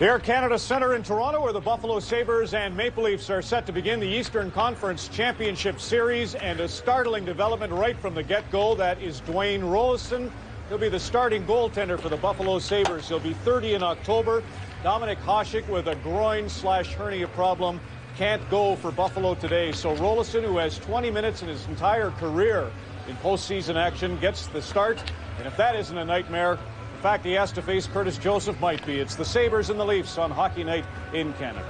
Air Canada Centre in Toronto, where the Buffalo Sabres and Maple Leafs are set to begin the Eastern Conference Championship Series, and a startling development right from the get-go. That is Dwayne Roloson. He'll be the starting goaltender for the Buffalo Sabres. He'll be 30 in October. Dominic Hasek with a groin/hernia problem can't go for Buffalo today. So Roloson, who has 20 minutes in his entire career in postseason action, gets the start. And if that isn't a nightmare, the fact he has to face Curtis Joseph might be. It's the Sabres and the Leafs on Hockey Night in Canada.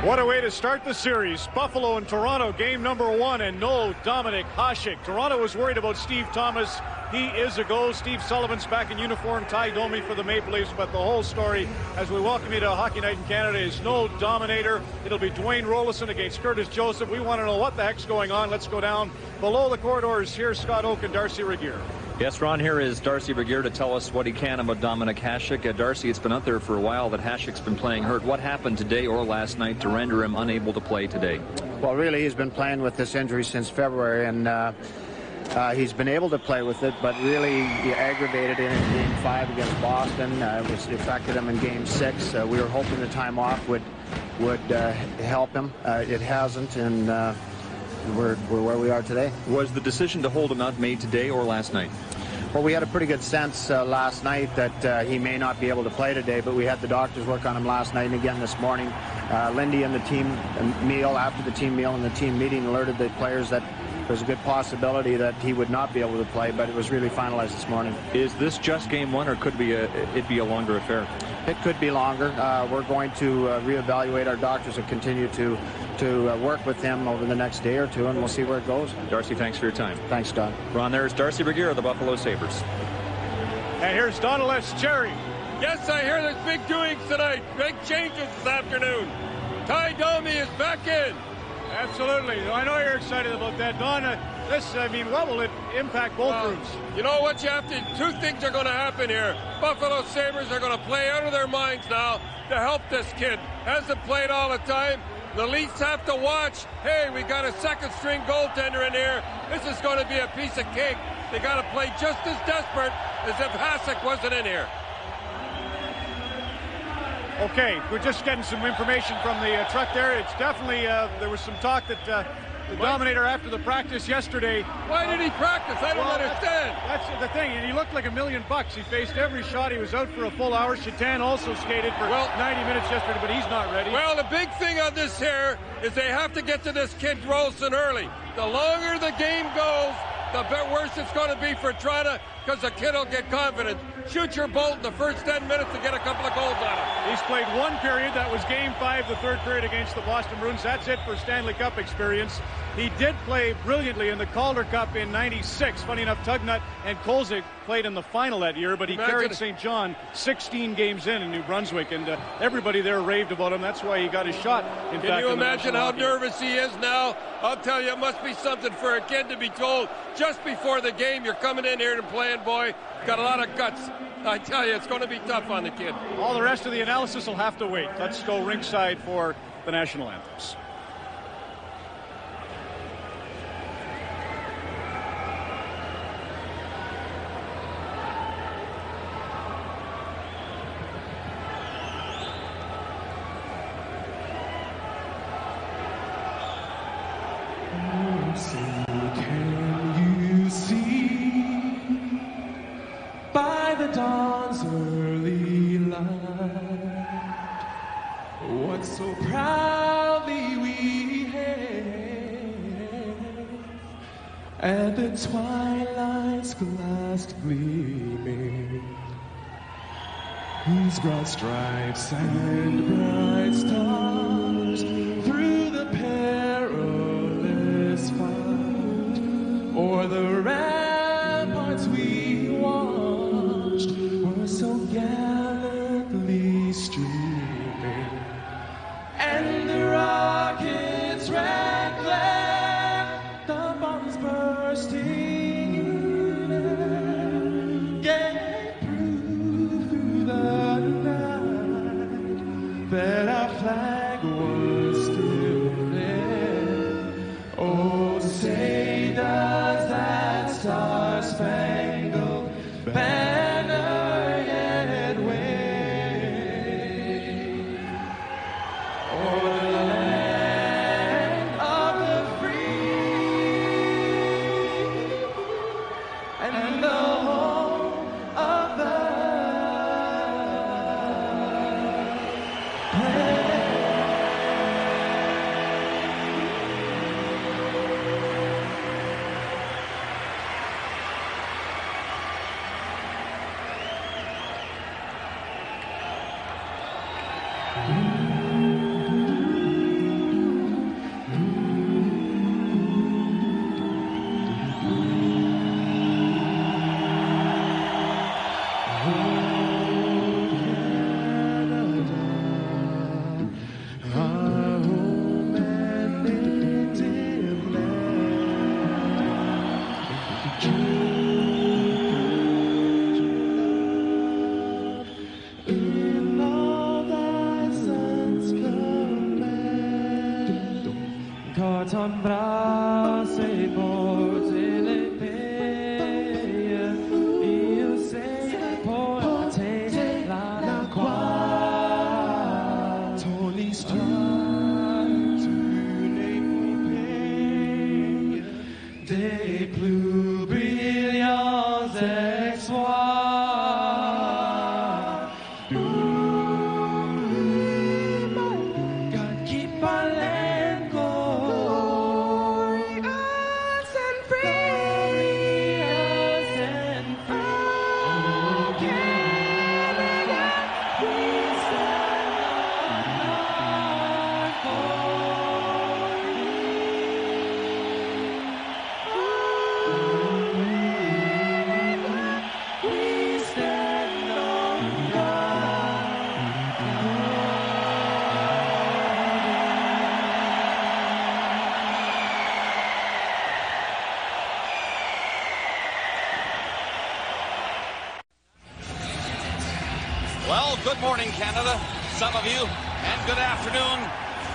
What a way to start the series. Buffalo and Toronto, game number 1, and no Dominic Hasek. Toronto was worried about Steve Thomas. He is a go. Steve Sullivan's back in uniform. Ty Domi for the Maple Leafs. But the whole story, as we welcome you to Hockey Night in Canada, is no dominator. It'll be Dwayne Roloson against Curtis Joseph. We want to know what the heck's going on. Let's go down below the corridors. Here's Scott Oak and Darcy Regier. Yes, Ron, here is Darcy Regier to tell us what he can about Dominic Hasek. Darcy, it's been out there for a while that Hasek's been playing hurt. What happened today or last night to render him unable to play today? Well, really, he's been playing with this injury since February, and he's been able to play with it, but really he aggravated it in Game 5 against Boston. It affected him in Game 6. We were hoping the time off would help him. It hasn't, and we're where we are today. Was the decision to hold him out made today or last night? Well, we had a pretty good sense last night that he may not be able to play today, but we had the doctors work on him last night and again this morning. Lindy and the team meal, after the team meal and the team meeting, alerted the players that there's a good possibility that he would not be able to play, but it was really finalized this morning. Is this just game 1, or could it be a longer affair? It could be longer. We're going to reevaluate. Our doctors will continue to work with him over the next day or two, and we'll see where it goes. Darcy, thanks for your time. Thanks, Don. Ron, there's Darcy Regier of the Buffalo Sabres. And here's Donald S. Cherry. Yes, I hear there's big doings tonight. Big changes this afternoon. Ty Domi is back in. Absolutely. I know you're excited about that, Don. What will it impact both groups? You know what you have to, two things are going to happen here. Buffalo Sabres are going to play out of their minds now to help this kid. Hasn't played all the time. The Leafs have to watch. Hey, we got a second-string goaltender in here. This is going to be a piece of cake. They got to play just as desperate as if Hasek wasn't in here. Okay, we're just getting some information from the truck there. It's definitely, there was some talk that the Dominator after the practice yesterday. Why did he practice? I don't understand. That's the thing, and he looked like $1 million. He faced every shot. He was out for a full hour. Shatan also skated for 90 minutes yesterday, but he's not ready. Well, the big thing on this here is they have to get to this kid Roloson early. The longer the game goes, the worse it's going to be for Toronto, because the kid will get confident. Shoot your bolt in the first 10 minutes to get a couple of goals on him. He's played one period. That was Game 5, the third period against the Boston Bruins. That's it for Stanley Cup experience. He did play brilliantly in the Calder Cup in '96. Funny enough, Tugnut and Kolzig played in the final that year, but he carried St. John 16 games in New Brunswick, and everybody there raved about him. That's why he got his shot. Can you imagine how nervous he is now? I'll tell you, it must be something for a kid to be told just before the game, you're coming in here and playing, boy. Got a lot of guts. I tell you, it's going to be tough on the kid. All the rest of the analysis will have to wait. Let's go ringside for the national anthems. Dawn's early light, what so proudly we hailed, and the twilight's last gleaming, whose broad stripes and bright stars through the perilous fight o'er the ramparts we walk. star-spangled banner yet wave o'er the land of the free and the home of the ton braccio e porge le pie, io sei poi a te la qua, Tony stripes une épopée des plus brillants exploits. God keep our land glorious and free, oh Canada, we stand on for thee. We stand on Well, good morning, Canada, some of you, and good afternoon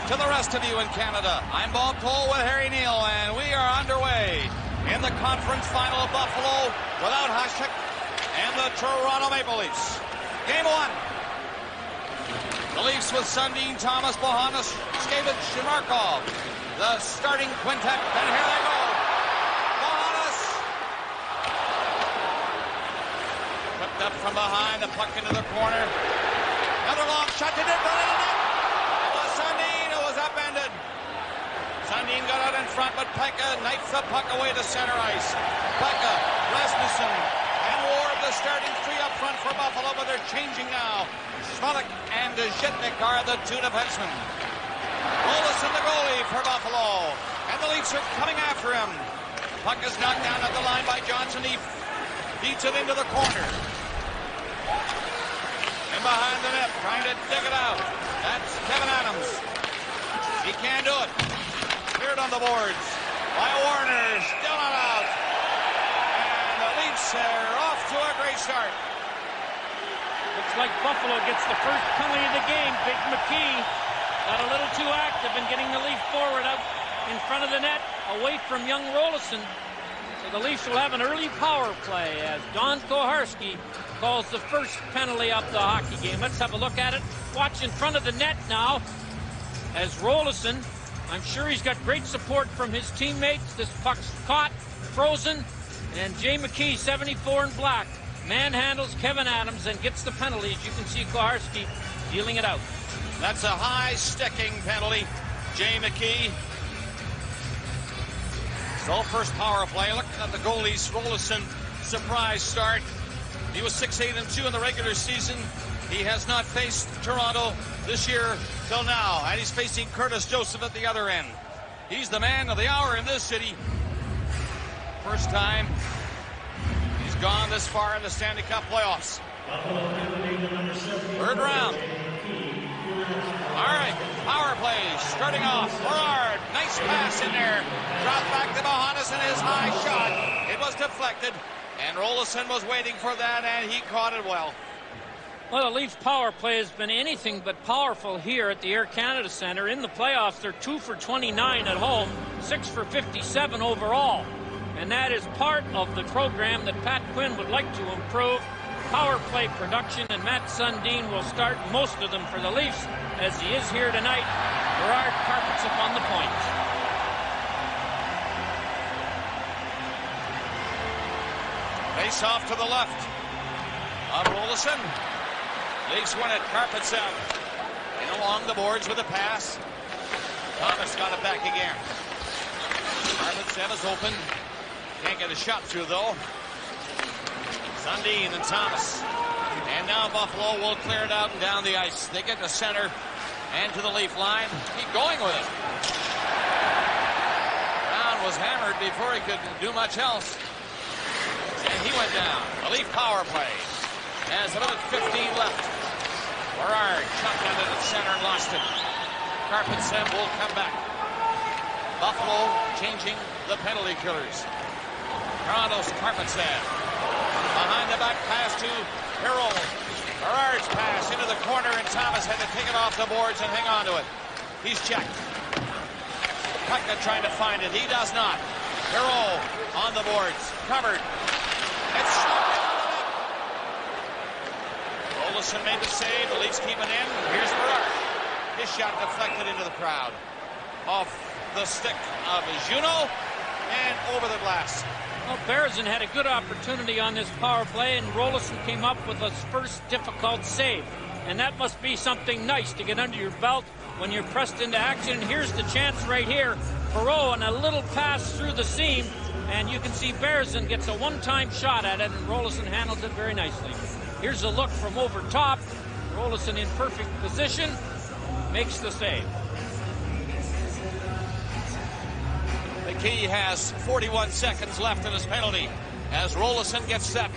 to the rest of you in Canada. I'm Bob Cole with Harry Neal, and we are underway in the conference final of Buffalo without Hasek and the Toronto Maple Leafs. Game one. The Leafs with Sundin, Thomas, Bohannes, Skavich, and Markov. The starting quintet, and here they go. Bohannes. Whipped up from behind, the puck into the corner. Another long shot to net, but in net. It was Sundin who was upended. Sundin got out in front, but Pekka knifed the puck away to center ice. Pekka, Rasmussen, and Ward, the starting three up front for Buffalo, but they're changing now. Schmalek and Zhitnik are the two defensemen. Olesen, the goalie for Buffalo, and the Leafs are coming after him. Puck is knocked down at the line by Johnson. He beats it into the corner. And behind the net, trying to dig it out. That's Kevin Adams. He can't do it. Cleared on the boards by Warner. Still not out. And the Leafs are off to a great start. Looks like Buffalo gets the first penalty of the game. Big McKee got a little too active in getting the Leaf forward out in front of the net, away from young Rolison. So the Leafs will have an early power play as Don Koharski calls the first penalty of the hockey game. Let's have a look at it. Watch in front of the net now as Rolison, I'm sure he's got great support from his teammates. This puck's caught, frozen, and Jay McKee, 74 in black, manhandles Kevin Adams and gets the penalty. As you can see, Koharski dealing it out. That's a high sticking penalty. Jay McKee. So first power play. Looking at the goalies, Rolison, surprise start. He was 6-8-2 in the regular season. He has not faced Toronto this year till now, and he's facing Curtis Joseph at the other end. He's the man of the hour in this city. First time he's gone this far in the Stanley Cup playoffs. Third round. All right, power play starting off. Gerard, nice pass in there. Dropped back to Bohannes and his high shot. It was deflected, and Rolison was waiting for that, and he caught it well. Well, the Leafs power play has been anything but powerful here at the Air Canada Centre. In the playoffs, they're 2 for 29 at home, 6 for 57 overall. and that is part of the program that Pat Quinn would like to improve. Power play production, and Matt Sundin will start most of them for the Leafs, as he is here tonight. Gerard carpets up on the point. Face off to the left of Rolison. Leafs win it. Carpets out. In along the boards with a pass. Thomas got it back again. Carpets is open. Can't get a shot through though. Sundin and Thomas. And now Buffalo will clear it out and down the ice. They get to center and to the Leaf line. Keep going with it. Brown was hammered before he could do much else. And he went down. The Leaf power play. Has a minute 15 left. Gerard shotgunned it at center and lost it. Carpet will come back. Buffalo changing the penalty killers. Toronto's Carpet-Sam. Behind the back pass to Hero. Gerard's pass into the corner, and Thomas had to take it off the boards and hang on to it. He's checked. Pekka trying to find it. He does not. Hero on the boards. Covered. It's shot. Rolison made the save. The Leafs keep it in. Here's Gerard. His shot deflected into the crowd. Off the stick of Juno and over the glass. Well, Berezin had a good opportunity on this power play, and Rolison came up with his first difficult save. And that must be something nice to get under your belt when you're pressed into action. And here's the chance right here. Perreault and a little pass through the seam, and you can see Berezin gets a one-time shot at it, and Rolison handles it very nicely. Here's a look from over top. Rolison in perfect position, makes the save. McKee has 41 seconds left in his penalty as Rolison gets set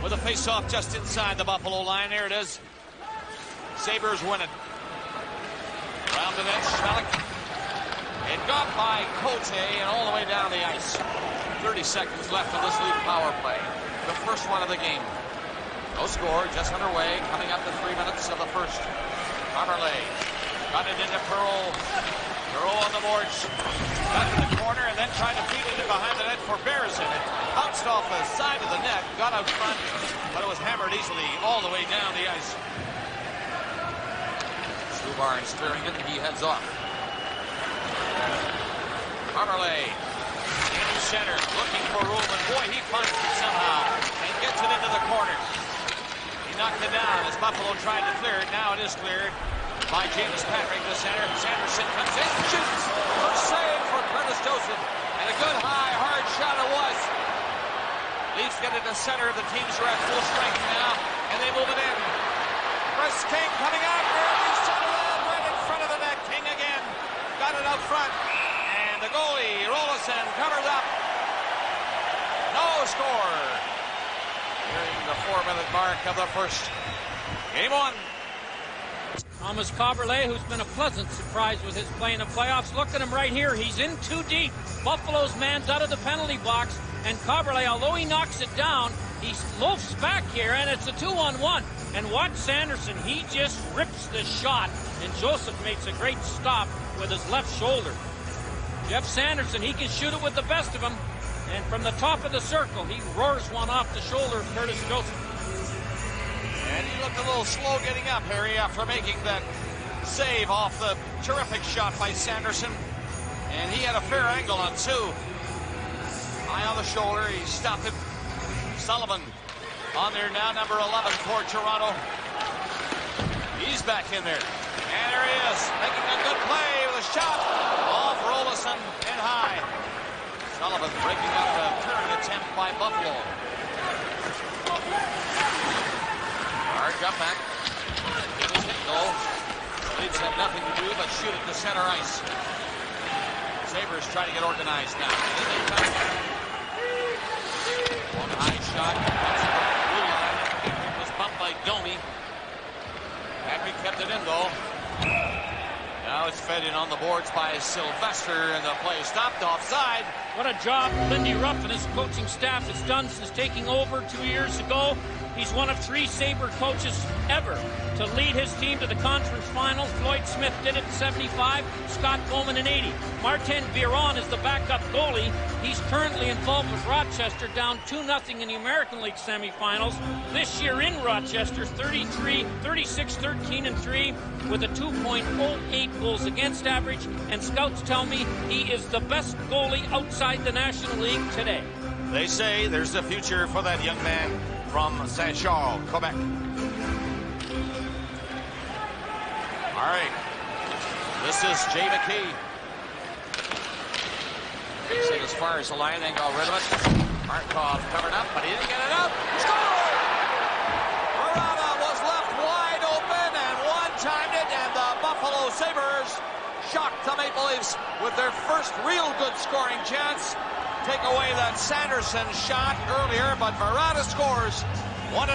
with a face-off just inside the Buffalo line. There it is. Sabres win it. Around the net, Schmelik. It got by Cote and all the way down the ice. 30 seconds left of this Leaf power play. The first one of the game. No score, just underway, coming up to 3 minutes of the first. Pomerley got it into Perreault. Perreault on the boards. Got to the corner and then tried to feed it behind the net for Berezin. It bounced off the side of the net, got out front, but it was hammered easily all the way down the ice. Stu Barnes clearing it, and he heads off. Pomerley in center, looking for room, and boy, he finds it somehow and gets it into the corner. He knocked it down as Buffalo tried to clear it. Now it is cleared by James Patrick, the center. Sanderson comes in, shoots. First save for Curtis Joseph. And a good high, hard shot it was. Leafs get it to center. The teams are at full strength now, and they move it in. Chris King coming out there. He's centered right in front of the net. King again. Got it out front. And the goalie, Rolison, covers up. No score. Nearing the 4-minute mark of the first. Game one. Thomas Coberley, who's been a pleasant surprise with his play in the playoffs. Look at him right here. He's in too deep. Buffalo's man's out of the penalty box. And Coberley, although he knocks it down, he loafs back here, and it's a 2-on-1. And watch Sanderson. He just rips the shot. And Joseph makes a great stop with his left shoulder. Jeff Sanderson, he can shoot it with the best of them. And from the top of the circle, he roars one off the shoulder of Curtis Joseph. And he looked a little slow getting up, Harry, after making that save off the terrific shot by Sanderson. And he had a fair angle on two. High on the shoulder, he stopped it. Sullivan on there now, number 11 for Toronto. He's back in there. And there he is, making a good play with a shot off Rolison and high. Sullivan breaking up a turn attempt by Buffalo. Hard jump back. It was hit goal. The Leafs have nothing to do but shoot it to center ice. Sabres try to get organized now. One high shot. That's the blue line. It was bumped by Domi. Patrick kept it in though. Now it's fed in on the boards by Sylvester, and the play stopped offside. What a job Lindy Ruff and his coaching staff has done since taking over 2 years ago. He's one of 3 Sabre coaches ever to lead his team to the conference finals. Floyd Smith did it in 75, Scott Bowman in 80. Martin Biron is the backup goalie. He's currently involved with Rochester, down 2-0 in the American League semifinals. This year in Rochester, 36-13-3 with a 2.08 goals against average, and scouts tell me he is the best goalie outside the National League today. They say there's a future for that young man from Saint-Charles, Quebec. All right. This is Jay McKee. Takes it as far as the line, then got rid of it. Markov covered up, but he didn't get it up. Score! Verada was left wide open and one-timed it, and the Buffalo Sabres shocked the Maple Leafs with their first real good scoring chance. Take away that Sanderson shot earlier, but Verada scores 1-0.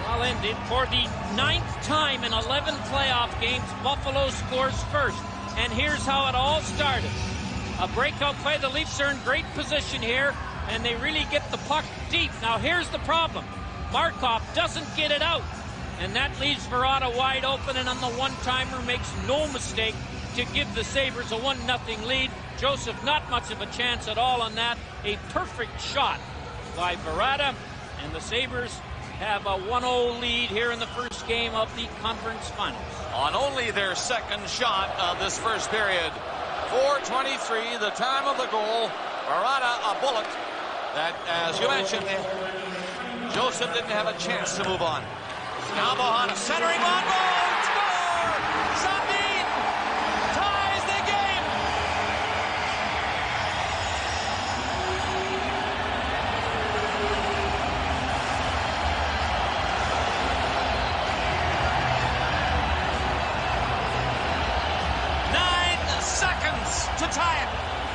Well, ended for the 9th time in 11 playoff games, Buffalo scores first. And here's how it all started. A breakout play. The Leafs are in great position here, and they really get the puck deep. Now, here's the problem. Markov doesn't get it out, and that leaves Verada wide open, and on the one-timer makes no mistake to give the Sabres a 1-0 lead. Joseph, not much of a chance at all on that. A perfect shot by Verada, and the Sabres have a 1-0 lead here in the first game of the conference finals. On only their second shot of this first period. 4:23, the time of the goal. Verada, a bullet that, as you mentioned, Joseph didn't have a chance to move on. Now Bohanna centering on goal. Score! Sundin ties the game. To tie it.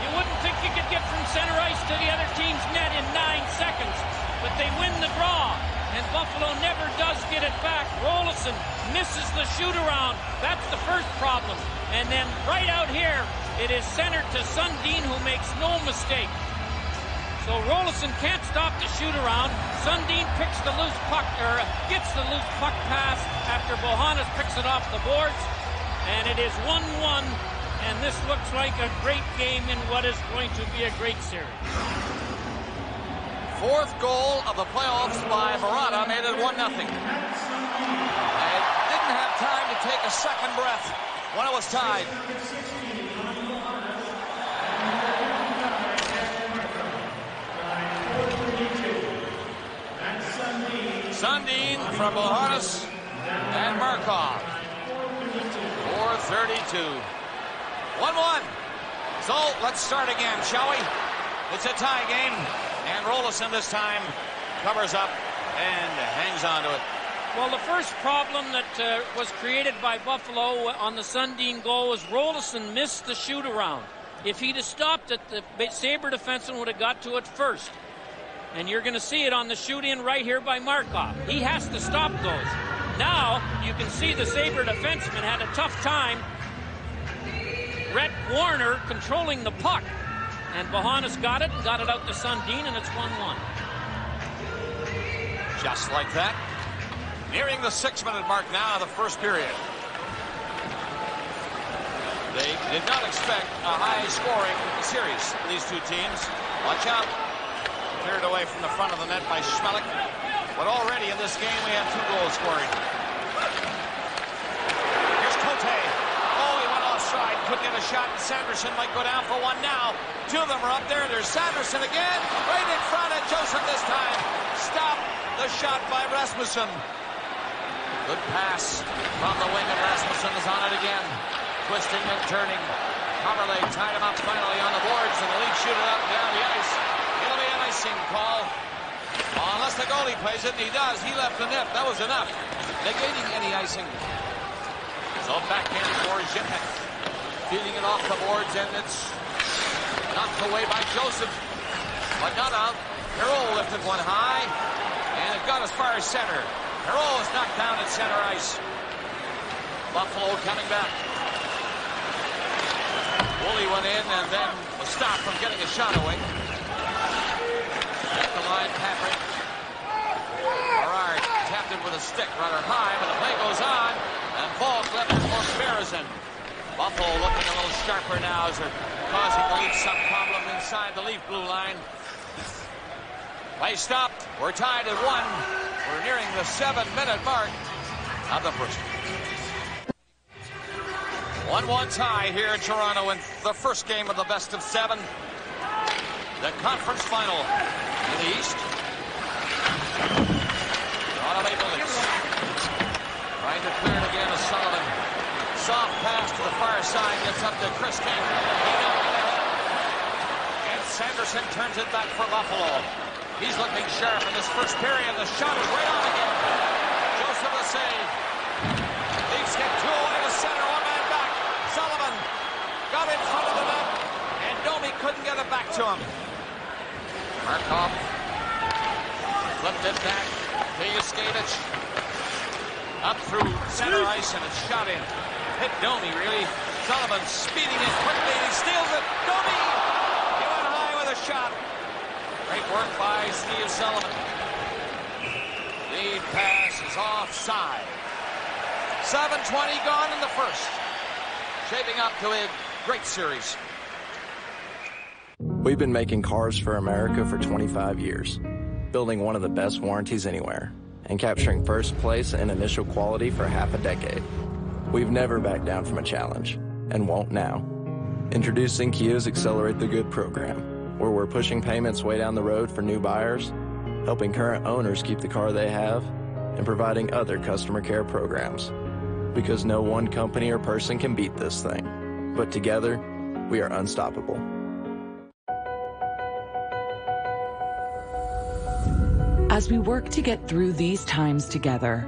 You wouldn't think you could get from center ice to the other team's net in 9 seconds, but they win the draw, and Buffalo never does get it back. Rolison misses the shoot-around. That's the first problem. And then right out here, it is centered to Sundin, who makes no mistake. So Rolison can't stop the shoot-around. Sundin picks the loose puck, or gets the loose puck pass after Bohannes picks it off the boards, and it is 1-1. And this looks like a great game in what is going to be a great series. Fourth goal of the playoffs by Verada made it 1-0. It didn't have time to take a second breath when it was tied. Sundin from Bohannes and Markov. 4:32. 1-1. So let's start again, shall we? It's a tie game, and Rolison this time covers up and hangs on to it. Well, the first problem that was created by Buffalo on the Sundin goal was Rolison missed the shoot-around. If he'd have stopped it, the Sabre defenseman would have got to it first. And you're going to see it on the shoot-in right here by Markov. He has to stop those. Now, you can see the Sabre defenseman had a tough time. Rhett Warner controlling the puck. And Bohannes got it and got it out to Sundin, and it's 1-1. Just like that. Nearing the 6-minute mark now of the first period. They did not expect a high-scoring series, these two teams. Watch out. Cleared away from the front of the net by Schmelik. But already in this game, we have 2 goals scoring. Here's Cote. Couldn't get a shot, and Sanderson might go down for one now. 2 of them are up there. There's Sanderson again, right in front of Joseph this time. Stop the shot by Rasmussen. Good pass from the wing, and Rasmussen is on it again. Twisting and turning. Comerley tied him up finally on the boards, and the Leafs shoot it up down the ice. It'll be an icing call. Unless the goalie plays it, and he does. He left the net. That was enough, negating any icing. So back in for Zipek. Feeding it off the boards, and it's knocked away by Joseph. But not out. Perreault lifted one high, and it got as far as center. Perreault is knocked down at center ice. Buffalo coming back. Woolley went in and then was stopped from getting a shot away. At the line, Patrick. Gerard stick. Runner high, but the play goes on. And Volk left it for Berezin. Buffalo looking a little sharper now as they're causing the Leafs some problem inside the Leaf blue line. Play stopped. We're tied at 1. We're nearing the 7-minute mark of the first. 1-1 tie here in Toronto in the first game of the best of 7. The conference final in the East. Toronto Maple Leafs trying to clear it again as Sullivan. Soft pass to the far side, gets up to Chris King. And Sanderson turns it back for Buffalo. He's looking sharp in this first period. The shot is right on again. Joseph the save. Leafs get 2 away to center. One man back. Sullivan got in front of the net. And Domi couldn't get it back to him. Markov flipped it back to Yuskevich. Up through center ice and it's shot in. Hit Domi, really. Sullivan speeding in quickly and he steals it. Domi! He went high with a shot. Great work by Steve Sullivan. Lead pass is offside. 7:20 gone in the first. Shaping up to a great series. We've been making cars for America for 25 years, building one of the best warranties anywhere, and capturing first place in initial quality for half a decade. We've never backed down from a challenge, and won't now. Introducing Kia's Accelerate the Good program, where we're pushing payments way down the road for new buyers, helping current owners keep the car they have, and providing other customer care programs. Because no one company or person can beat this thing, but together, we are unstoppable. As we work to get through these times together,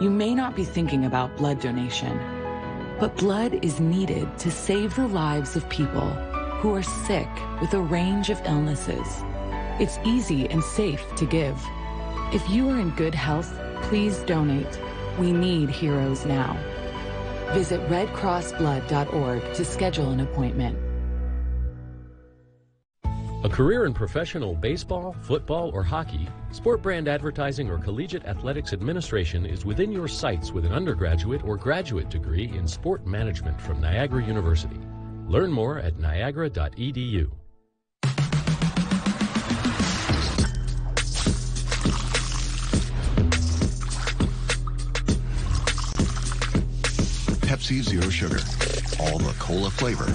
you may not be thinking about blood donation, but blood is needed to save the lives of people who are sick with a range of illnesses. It's easy and safe to give. If you are in good health, please donate. We need heroes now. Visit redcrossblood.org to schedule an appointment. A career in professional baseball, football, or hockey, sport brand advertising, or collegiate athletics administration is within your sights with an undergraduate or graduate degree in sport management from Niagara University. Learn more at niagara.edu. Pepsi Zero Sugar. All the cola flavor,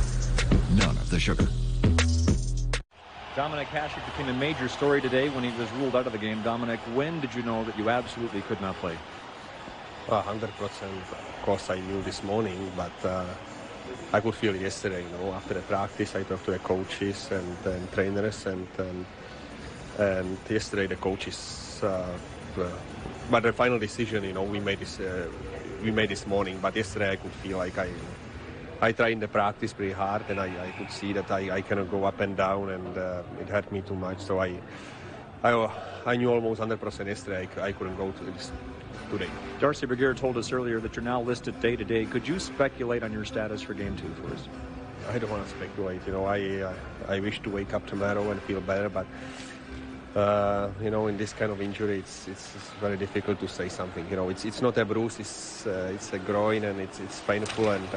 none of the sugar. Dominik Hasek became a major story today when he was ruled out of the game. Dominic, when did you know that you absolutely could not play? 100%. Of course, I knew this morning, but I could feel yesterday. You know, after the practice, I talked to the coaches and trainers, and yesterday the coaches. But the final decision, you know, we made this morning. But yesterday, I could feel like I tried in the practice pretty hard, and I could see that I cannot go up and down, and it hurt me too much. So I knew almost 100% yesterday I couldn't go to this today. Darcy Bergier told us earlier that you're now listed day-to-day. Could you speculate on your status for Game 2 for us? I don't want to speculate. You know, I wish to wake up tomorrow and feel better, but you know, in this kind of injury, it's very difficult to say something. You know, it's not a bruise, it's a groin, and it's painful, and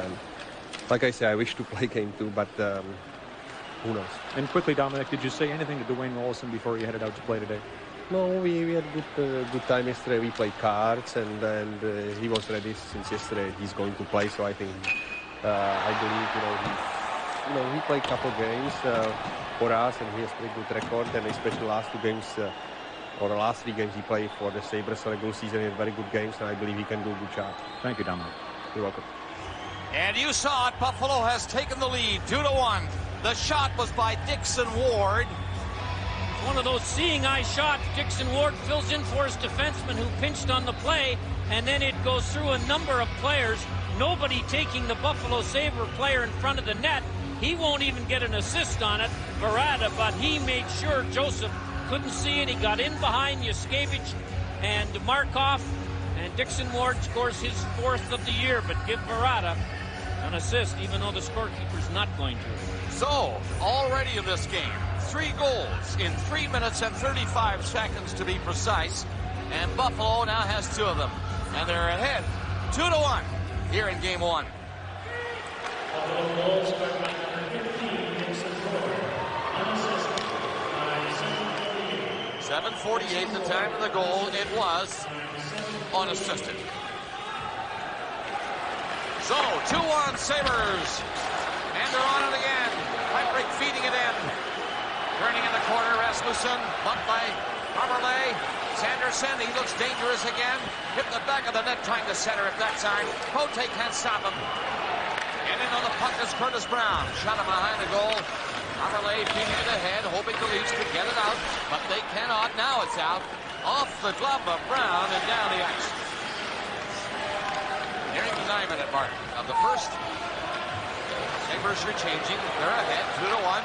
like I say, I wish to play Game 2, but who knows? And quickly, Dominic, did you say anything to Dwayne Rollison before you headed out to play today? No, we had good time yesterday. We played cards, and he was ready since yesterday. He's going to play, so I think I believe he played a couple games for us, and he has a pretty good record. And especially last 2 games or the last 3 games he played for the Sabres regular season, he had very good games, and I believe he can do a good job. Thank you, Dominic. You're welcome. And you saw it. Buffalo has taken the lead 2-1. The shot was by Dixon Ward. One of those seeing eye shots. Dixon Ward fills in for his defenseman who pinched on the play, and then it goes through a number of players. Nobody taking the Buffalo Sabre player in front of the net. He won't even get an assist on it, Barada, but he made sure Joseph couldn't see it. He got in behind Yuskevich and Markov, and Dixon Ward scores his 4th of the year, but give Barada an assist, even though the scorekeeper's not going to. So, already in this game, 3 goals in 3 minutes and 35 seconds to be precise. And Buffalo now has 2 of them. And they're ahead 2-1 here in game 1. 7:48 the time of the goal. It was unassisted. So 2-1 Sabres. And they're on it again. Pipe feeding it in. Turning in the corner, Rasmussen. Bumped by Harberley. Sanderson, he looks dangerous again. Hit the back of the net, trying to center it that time. Pote can't stop him. And in on the puck is Curtis Brown. Shot him behind the goal. Harberley feeding it ahead, hoping the Leafs could get it out, but they cannot. Now it's out. Off the glove of Brown and down the ice. Nearing the 9-minute mark of the first. Sabres are changing. They're ahead 2-1.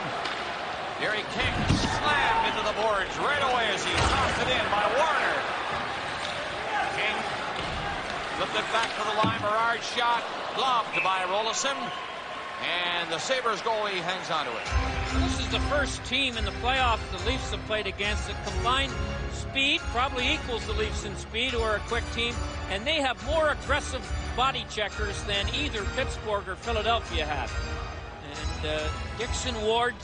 Gary King slammed into the boards right away as he tossed it in by Warner. King flipped it back to the line. Berard's shot gloved by Rolison. And the Sabres goalie hangs onto it. This is the first team in the playoffs the Leafs have played against that combined speed probably equals the Leafs in speed, who are a quick team, and they have more aggressive body checkers than either Pittsburgh or Philadelphia have. And Dixon Ward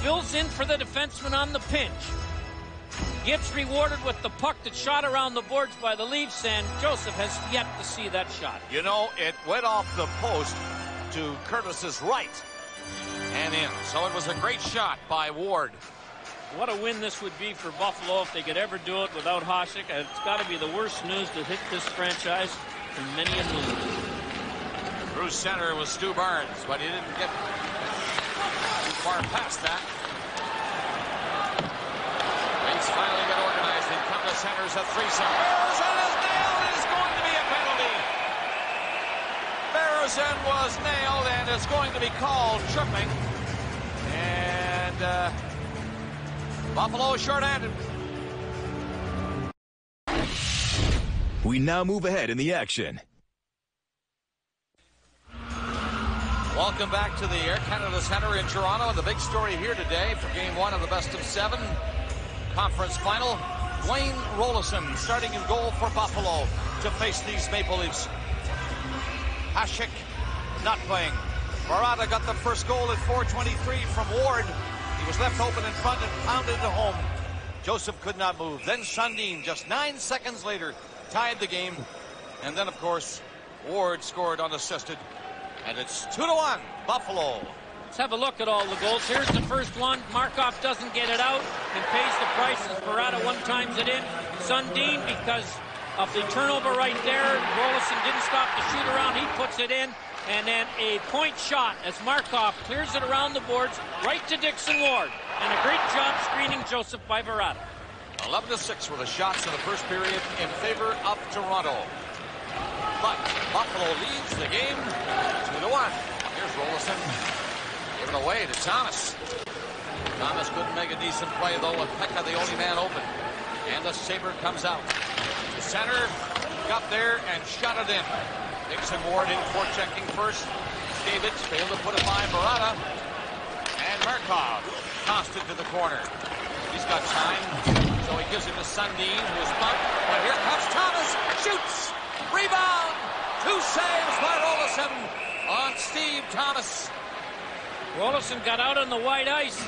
fills in for the defenseman on the pinch. Gets rewarded with the puck that shot around the boards by the Leafs, and Joseph has yet to see that shot. You know, it went off the post to Curtis's right and in. So it was a great shot by Ward. What a win this would be for Buffalo if they could ever do it without Hasek. It's got to be the worst news to hit this franchise in many a moon. Through center was Stu Barnes, but he didn't get too far past that. Leafs finally get organized. They come to centers at 3-some. Barrison is nailed. It is going to be a penalty. Barrison was nailed, and it's going to be called tripping. And Buffalo short-handed. We now move ahead in the action. Welcome back to the Air Canada Centre in Toronto. And the big story here today for Game 1 of the best-of-7 conference final. Dwayne Rolison starting in goal for Buffalo to face these Maple Leafs. Hasek not playing. Barada got the first goal at 4:23 from Ward. He was left open in front and pounded it home. Joseph could not move. Then Sundin, just 9 seconds later, tied the game. And then, of course, Ward scored unassisted. And it's 2-1, Buffalo. Let's have a look at all the goals. Here's the first one. Markov doesn't get it out and pays the price as Barada one-times it in. Sundin, because of the turnover right there, Rolison didn't stop the shoot around. He puts it in. And then a point shot as Markov clears it around the boards right to Dixon Ward. And a great job screening Joseph by Barada. 11-6 were the shots in the first period in favor of Toronto. But Buffalo leads the game 2-1. Here's Rolison. Give it away to Thomas. Thomas couldn't make a decent play, though, with Pekka the only man open. And the Sabre comes out. The center got there and shot it in. Dixon Ward in for checking first. Gave it, failed to put it by Barada. And Markov tossed it to the corner. He's got time, so he gives it to Sundin, who is bumped. But here comes Thomas, shoots, rebound, 2 saves by Rolison on Steve Thomas. Rolison got out on the white ice.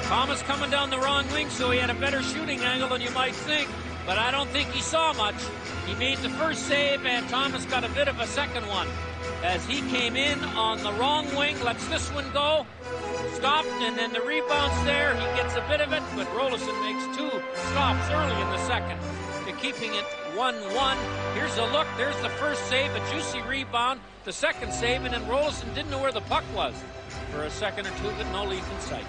Thomas coming down the wrong wing, so he had a better shooting angle than you might think. But I don't think he saw much. He made the first save, and Thomas got a bit of a second one. As he came in on the wrong wing, lets this one go. Stopped, and then the rebound's there. He gets a bit of it, but Rolison makes 2 stops early in the second to keeping it 1-1. Here's a look. There's the first save, a juicy rebound. The second save, and then Rolison didn't know where the puck was for a second or two, but no Leaf in sight.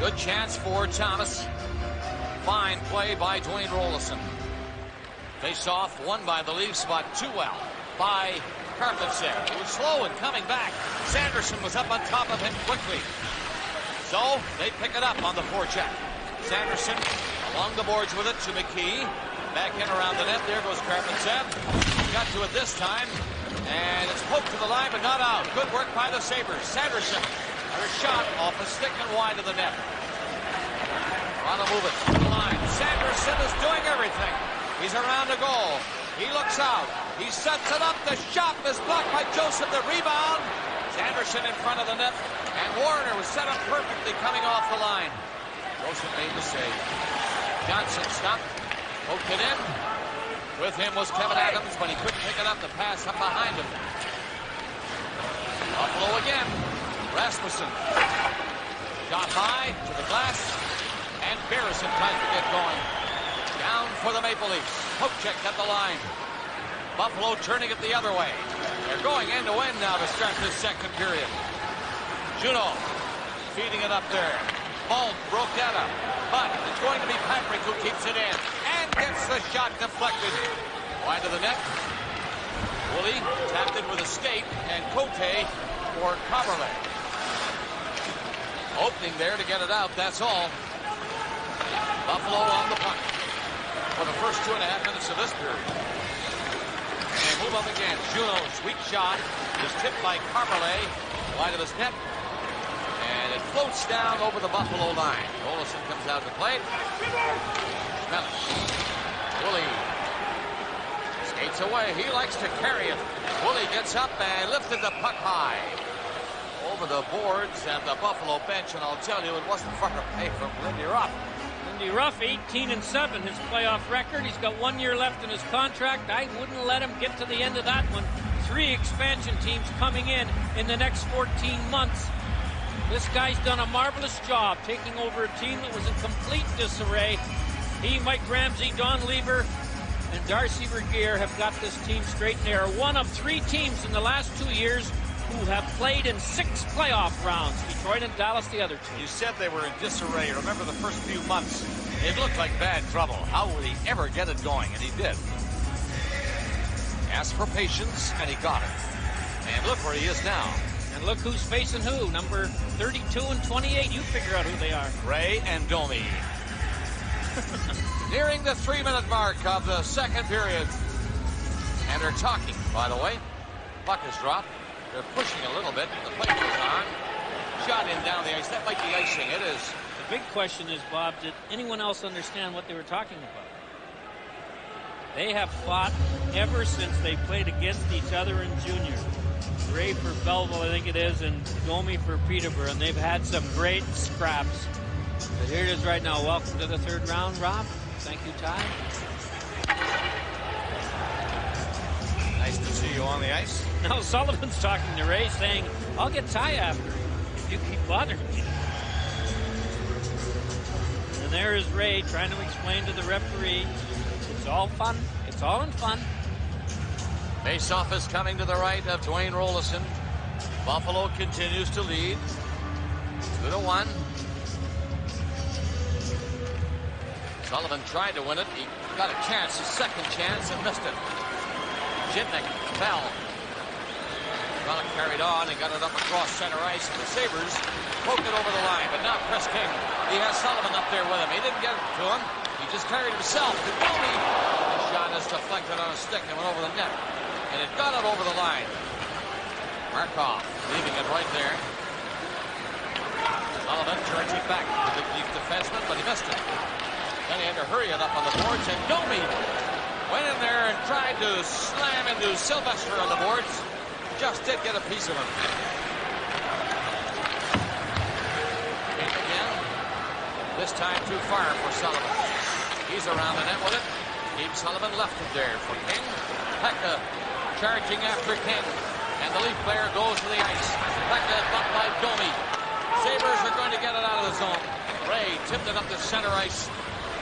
Good chance for Thomas. Fine play by Dwayne Rolison. Face off, won by the Leafs, but too well by Karpatsev. He was slow in coming back. Sanderson was up on top of him quickly. So they pick it up on the forecheck. Sanderson along the boards with it to McKee. Back in around the net. There goes Karpatsev. Got to it this time. And it's poked to the line, but not out. Good work by the Sabres. Sanderson, her shot off a stick and wide of the net. Toronto move it to the line. Sanderson Anderson is doing everything. He's around the goal. He looks out. He sets it up. The shot is blocked by Joseph. The rebound. It's Anderson in front of the net. And Warner was set up perfectly coming off the line. Joseph made the save. Johnson stopped. Poked it in. With him was Kevin Adams, but he couldn't pick it up. The pass up behind him. Buffalo again. Rasmussen. Shot high to the glass. And Barrison trying to get going. Down for the Maple Leafs. Poke check at the line. Buffalo turning it the other way. They're going end to end now to start this second period. Juno feeding it up there. Ball broke that up. But it's going to be Patrick who keeps it in. And gets the shot deflected. Wide of the net. Woolley tapped it with a skate. And Cote for Coverley. Opening there to get it out. That's all. Buffalo on the puck for the first 2.5 minutes of this period. And move up again. Juno's weak shot is tipped by Carberlay. Wide of his net. And it floats down over the Buffalo line. Olsen comes out to play. Schmeling. Woolley skates away. He likes to carry it. Woolley gets up and lifted the puck high over the boards and the Buffalo bench. And I'll tell you, it wasn't far away from Lindy Ruff. Lindy Ruff, 18-7, his playoff record. He's got 1 year left in his contract. I wouldn't let him get to the end of that one. 3 expansion teams coming in the next 14 months. This guy's done a marvelous job taking over a team that was in complete disarray. He, Mike Ramsey, Don Lever, and Darcy Regier have got this team straight. They are one of 3 teams in the last 2 years who have played in 6 playoff rounds. Detroit and Dallas, the other two. You said they were in disarray. Remember the first few months? It looked like bad trouble. How would he ever get it going? And he did. Asked for patience, and he got it. And look where he is now. And look who's facing who. Number 32 and 28. You figure out who they are. Ray and Domi. Nearing the 3-minute mark of the second period. And they're talking, by the way. Puck is dropped. They're pushing a little bit. The play goes on. Shot in down the ice. That might be icing. It is. The big question is, Bob, did anyone else understand what they were talking about? They have fought ever since they played against each other in junior. Ray for Belleville, I think it is, and Domi for Peterborough, and they've had some great scraps. But here it is right now. Welcome to the third round, Rob. Thank you, Ty. Nice to see you on the ice. Now Sullivan's talking to Ray, saying, I'll get Ty after if you keep bothering me. And there is Ray trying to explain to the referee, it's all fun. It's all in fun. Face-off is coming to the right of Dwayne Rolison. Buffalo continues to lead. 2-1. Sullivan tried to win it. He got a chance, a second chance, and missed it. Jitnik fell. Got it carried on and got it up across center ice. And the Sabres poked it over the line. But now Chris King, he has Sullivan up there with him. He didn't get it to him. He just carried himself to Domi. The shot is deflected on a stick and went over the net. And it got it over the line. Markov leaving it right there. Sullivan turns it back to the deep defenseman, but he missed it. Then he had to hurry it up on the boards, and Domi went in there and tried to slam into Sylvester on the boards. Just did get a piece of him. King again. This time too far for Sullivan. He's around the net with it. Keeps Sullivan left it there for King. Pekka charging after King. And the Leaf player goes to the ice. Pekka bumped by Domi. Sabres are going to get it out of the zone. Ray tipped it up to center ice.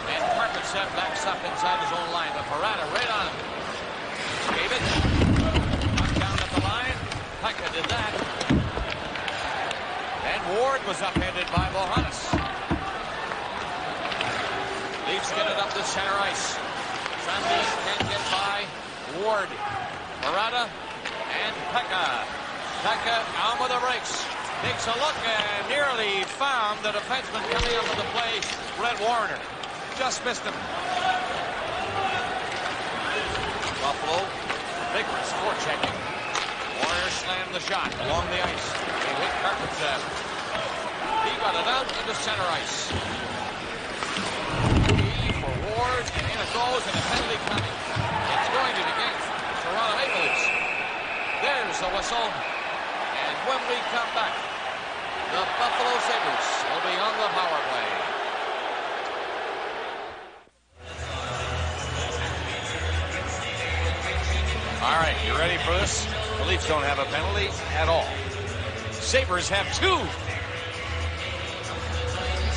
And Parkinson backs up inside his own line. But Parada right on him. Gave it. Knocked down at the line. Pekka did that. And Ward was upended by Bohannes. Leafs get it up to center ice. Sundin can't get by Ward. Parada and Pekka. Pekka on with the brakes. Takes a look and nearly found the defenseman coming up with the play, Red Warner. Just missed him. Buffalo, vigorous forechecking. Warner slammed the shot along the ice. He hit Carpenter. He got it out into center ice. He for Ward whistle. And when we come back, the Buffalo Sabres will be on the power play. All right, you ready for this? The Leafs don't have a penalty at all. Sabres have 2.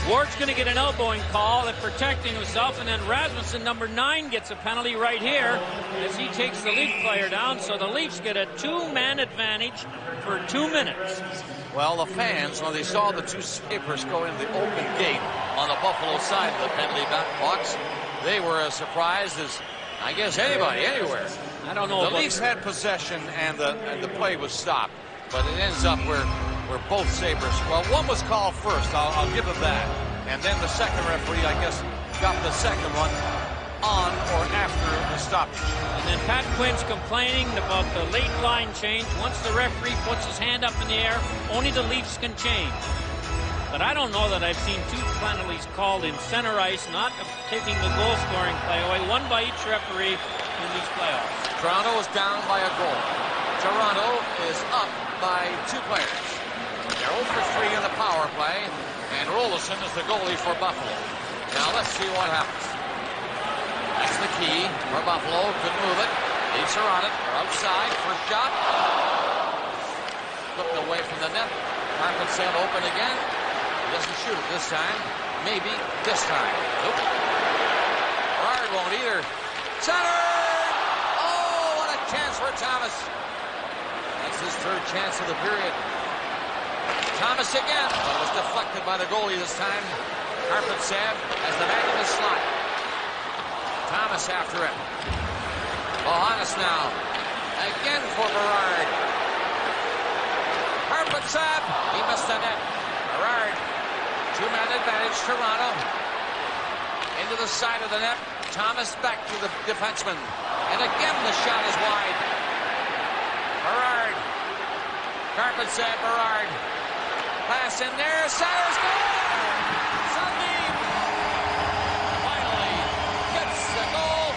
Ward's going to get an elbowing call at protecting himself, and then Rasmussen, number 9, gets a penalty right here as he takes the Leaf player down. So the Leafs get a 2-man advantage for 2 minutes. Well, the fans, when they saw the 2 Sabres go in the open gate on the Buffalo side of the penalty box, they were as surprised as, I guess, anybody, anywhere. I don't know. The Leafs had possession, and the play was stopped. But it ends up where both Sabres, well, one was called first, I'll give it that. And then the second referee, I guess, got the second one on or after the stoppage. And then Pat Quinn's complaining about the late line change. Once the referee puts his hand up in the air, only the Leafs can change. But I don't know that I've seen 2 penalties called in center ice, not taking the goal-scoring play away, one by each referee in these playoffs. Toronto is down by a goal. Toronto is up by 2 players. They're 0 for 3 in the power play, and Rolison is the goalie for Buffalo. Now let's see what happens. That's the key for Buffalo. Could move it. Leafs are on it. They're outside. First shot. Flipped away from the net. Carpet open again. He doesn't shoot it this time. Maybe this time. Nope. Gerard won't either. Center! Oh, what a chance for Thomas. That's his 3rd chance of the period. Thomas again, but it was deflected by the goalie this time. Carpet-Sab has the back of the slot. Thomas after it. Bohannes now. Again for Berard. Carpet-Sab. He missed the net. Berard. 2-man advantage, Toronto. Into the side of the net. Thomas back to the defenseman. And again the shot is wide. Berard. Carpet-Sab, Berard. Pass in there. Center's goal! Sundin finally gets the goal.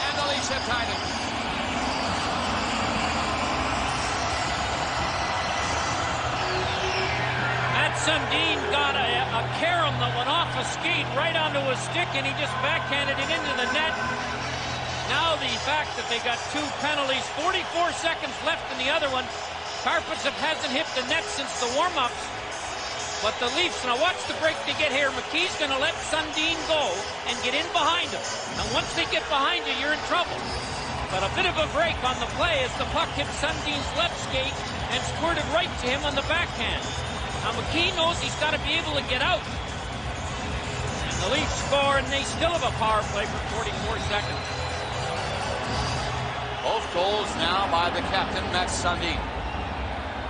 And the Leafs have tied it. Matt Sundin got a carom that went off a skate right onto his stick, and he just backhanded it into the net. Now the fact that they got 2 penalties, 44 seconds left in the other one. Carpet-Sab hasn't hit the net since the warm-ups. But the Leafs, now watch the break they get here. McKee's going to let Sundin go and get in behind him. And once they get behind you, you're in trouble. But a bit of a break on the play as the puck hit Sundin's left skate and squirted right to him on the backhand. Now McKee knows he's got to be able to get out. And the Leafs score, and they still have a power play for 44 seconds. Both goals now by the captain, Matt Sundin.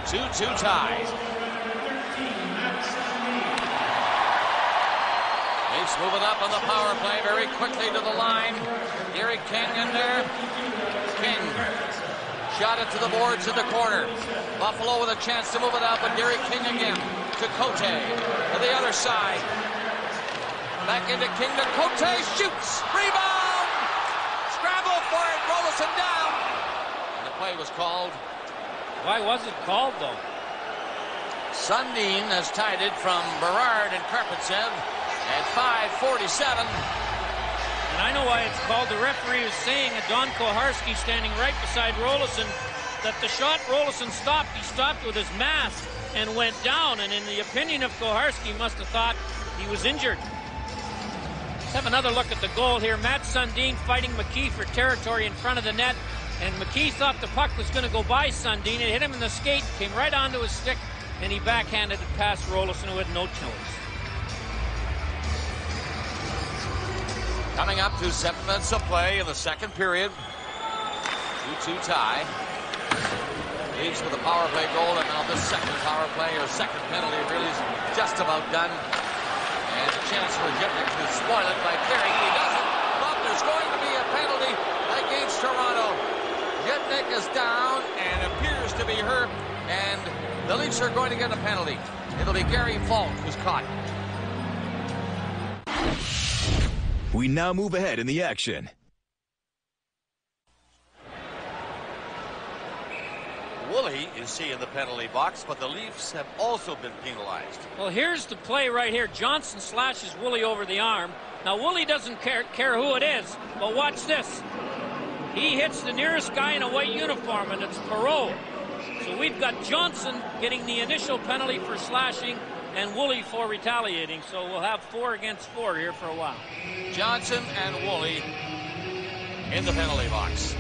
2-2 tie. Leafs moving up on the power play very quickly to the line. Gary King in there. King shot it to the boards in the corner. Buffalo with a chance to move it up, but Gary King again to Cote to the other side. Back into King to Cote, shoots, rebound, scramble for it, Rolison down. And the play was called. Why was it called, though? Sundin has tied it from Berard and Carpet-Sab at 5:47. And I know why it's called. The referee is saying that Don Koharski, standing right beside Rolison, that the shot Rolison stopped, he stopped with his mask and went down. And in the opinion of Koharski, must have thought he was injured. Let's have another look at the goal here. Matt Sundin fighting McKee for territory in front of the net. And McKee thought the puck was going to go by Sundin. It hit him in the skate, came right onto his stick, and he backhanded it past Rolison, who had no choice. Coming up to 7 minutes of play in the second period. 2-2 tie. Leafs with a power play goal, and now this second power play, or second penalty, really is just about done. And a chance for Jepnik to spoil it by clearing. He doesn't, but there's going to be a penalty against Toronto. Jepnik is down and appears to be hurt, and the Leafs are going to get a penalty. It'll be Gary Falk who's caught. We now move ahead in the action. Woolley, you see, in the penalty box, but the Leafs have also been penalized. Well, here's the play right here. Johnson slashes Woolley over the arm. Now, Woolley doesn't care who it is, but watch this. He hits the nearest guy in a white uniform, and it's Perreault. So we've got Johnson getting the initial penalty for slashing and Woolley for retaliating. So we'll have 4 against 4 here for a while. Johnson and Woolley in the penalty box.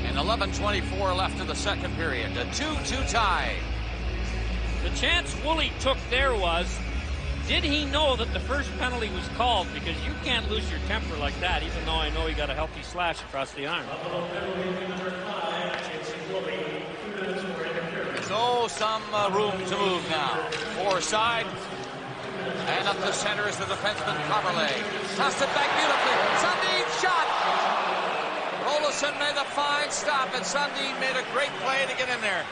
And 11:24 left in the second period. A 2-2 tie. The chance Woolley took there was, did he know that the first penalty was called? Because you can't lose your temper like that, even though I know he got a healthy slash across the arm. So some room to move now. Fore side. And up the center is the defenseman, Coverley. Tossed it back beautifully. Sundin shot. Rolison made a fine stop, and Sundin made a great play to get in there.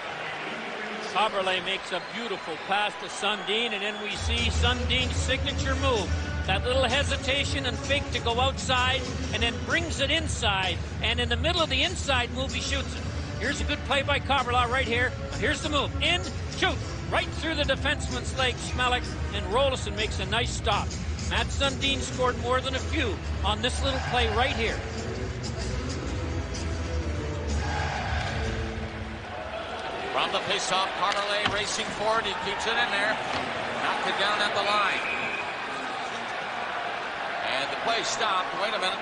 Coverley makes a beautiful pass to Sundin, and then we see Sundin's signature move. That little hesitation and fake to go outside, and then brings it inside. And in the middle of the inside move, he shoots it. Here's a good play by Coverley right here. Here's the move. In, shoot. Right through the defenseman's leg, Schmelik, and Rolison makes a nice stop. Matt Sundin scored more than a few on this little play right here. From the faceoff, Coverley racing forward. He keeps it in there. Knocked it down at the line. And the play stopped. Wait a minute.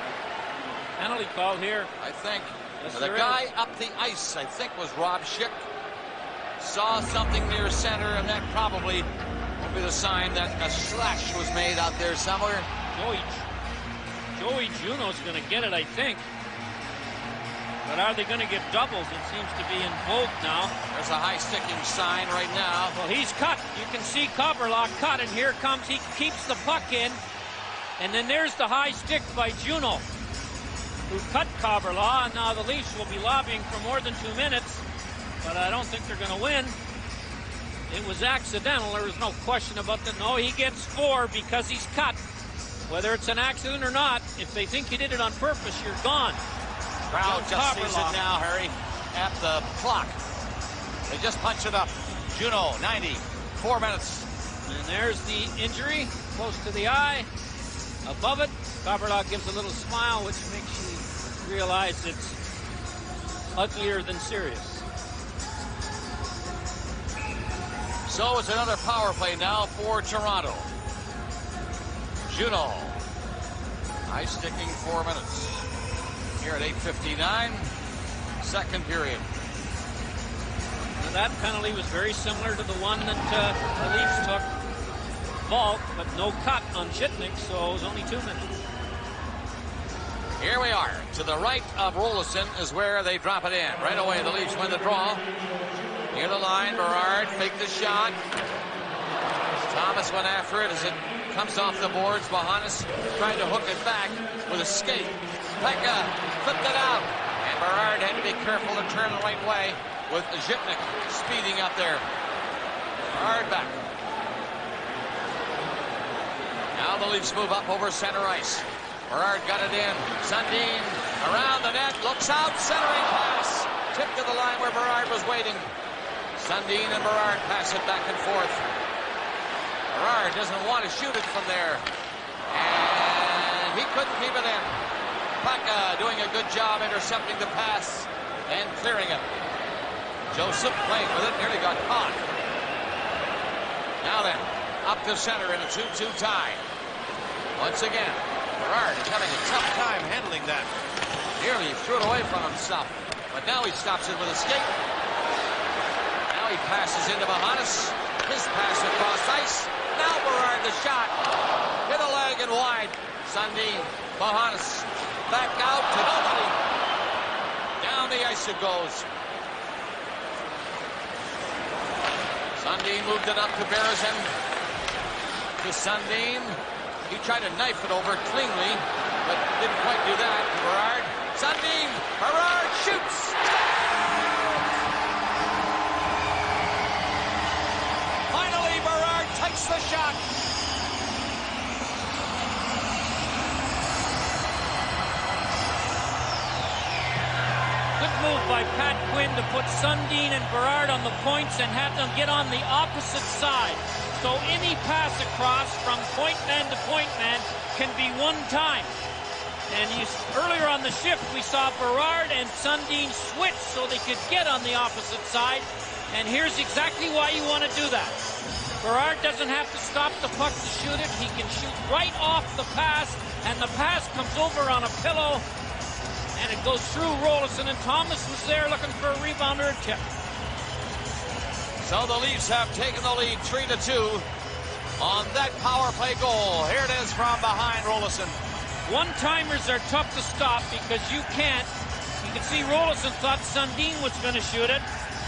Penalty call here. I think. Yes, The guy up the ice, I think, was Rob Schick. Saw something near center, and that probably will be the sign that a slash was made out there somewhere. Joey Juneau's going to get it, I think. But are they going to get doubles? It seems to be in vogue now. There's a high sticking sign right now. Well, he's cut. You can see Coverley cut, and here comes, he keeps the puck in. And then there's the high stick by Juneau, who cut Coverley. And now the Leafs will be lobbying for more than 2 minutes, but I don't think they're going to win. It was accidental. There was no question about that. No, he gets 4 because he's cut. Whether it's an accident or not, if they think you did it on purpose, you're gone. Crowd just sees it now, Harry, at the clock. They just punch it up. Juneau, 90, 4 minutes. And there's the injury, close to the eye. Above it, Coverley gives a little smile, which makes you realize it's uglier than serious. So it's another power play now for Toronto. Juneau, high sticking 4 minutes. Here at 8:59, second period. That penalty was very similar to the one that the Leafs took. Vault, but no cut on Chitnik, so it was only 2 minutes. Here we are. To the right of Rolison is where they drop it in. Right away, the Leafs win the draw. Near the line, Berard faked the shot. Thomas went after it as it comes off the boards. Bohannes tried to hook it back with a skate. Pekka flipped it out. And Berard had to be careful to turn the right way with Zhitnik speeding up there. Berard back. Now the Leafs move up over center ice. Berard got it in. Sundin around the net. Looks out. Centering pass. Tipped to the line where Berard was waiting. Sundin and Berard pass it back and forth. Berard doesn't want to shoot it from there. And he couldn't keep it in. Pekka doing a good job intercepting the pass and clearing it. Joseph playing with it, nearly got caught. Now then, up to center in a 2-2 tie. Once again, Berard is having a tough time handling that. Nearly threw it away from himself, but now he stops it with a skate. Now he passes into Bohannes. His pass across ice. Now Berard the shot. Hit a leg and wide. Sundin, Bohannes. Back out to nobody. Down the ice it goes. Sundin moved it up to Berezin. To Sundin. He tried to knife it over cleanly, but didn't quite do that. Berard. Sundin. Berard shoots. Finally, Berard takes the shot. Good move by Pat Quinn to put Sundin and Berard on the points and have them get on the opposite side. So any pass across from point man to point man can be one time. And earlier on the shift, we saw Berard and Sundin switch so they could get on the opposite side. And here's exactly why you want to do that. Berard doesn't have to stop the puck to shoot it. He can shoot right off the pass, and the pass comes over on a pillow, and it goes through Rolison, and Thomas was there looking for a rebound or a tip. So the Leafs have taken the lead 3-2 on that power play goal. Here it is from behind Rolison. One-timers are tough to stop because you can't. You can see Rolison thought Sundin was going to shoot it,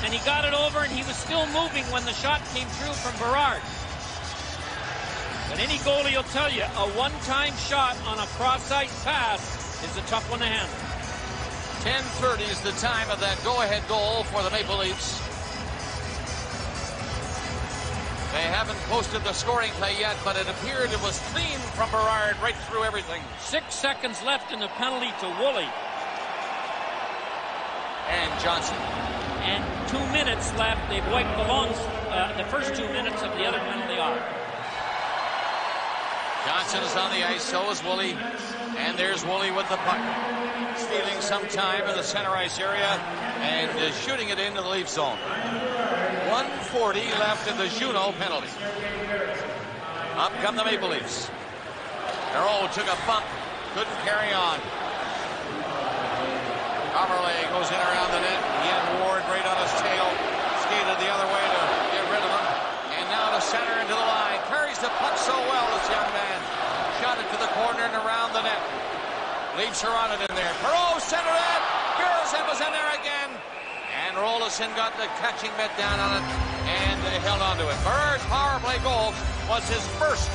and he got it over, and he was still moving when the shot came through from Berard. But any goalie will tell you, a one-time shot on a cross-ice pass is a tough one to handle. 10:30 is the time of that go-ahead goal for the Maple Leafs. They haven't posted the scoring play yet, but it appeared it was clean from Berard right through everything. 6 seconds left in the penalty to Woolley. And Johnson. And 2 minutes left. They've wiped the first 2 minutes of the other penalty off. Johnson is on the ice, so is Woolley. And there's Woolley with the puck. Stealing some time in the center ice area and shooting it into the Leaf zone. 1:40 left in the Juneau penalty. Up come the Maple Leafs. Hero took a bump. Couldn't carry on. Coverley goes in around the net. He had Ward right on his tail. Skated the other way to get rid of him. And now to center into the line. Carries the puck so well, this young man. Shot it to the corner and around the net. Leafs are on it in there. Perreault centered it. Garrison was in there again. And Rolison got the catching mitt down on it and held on to it. Berard's power play goal was his first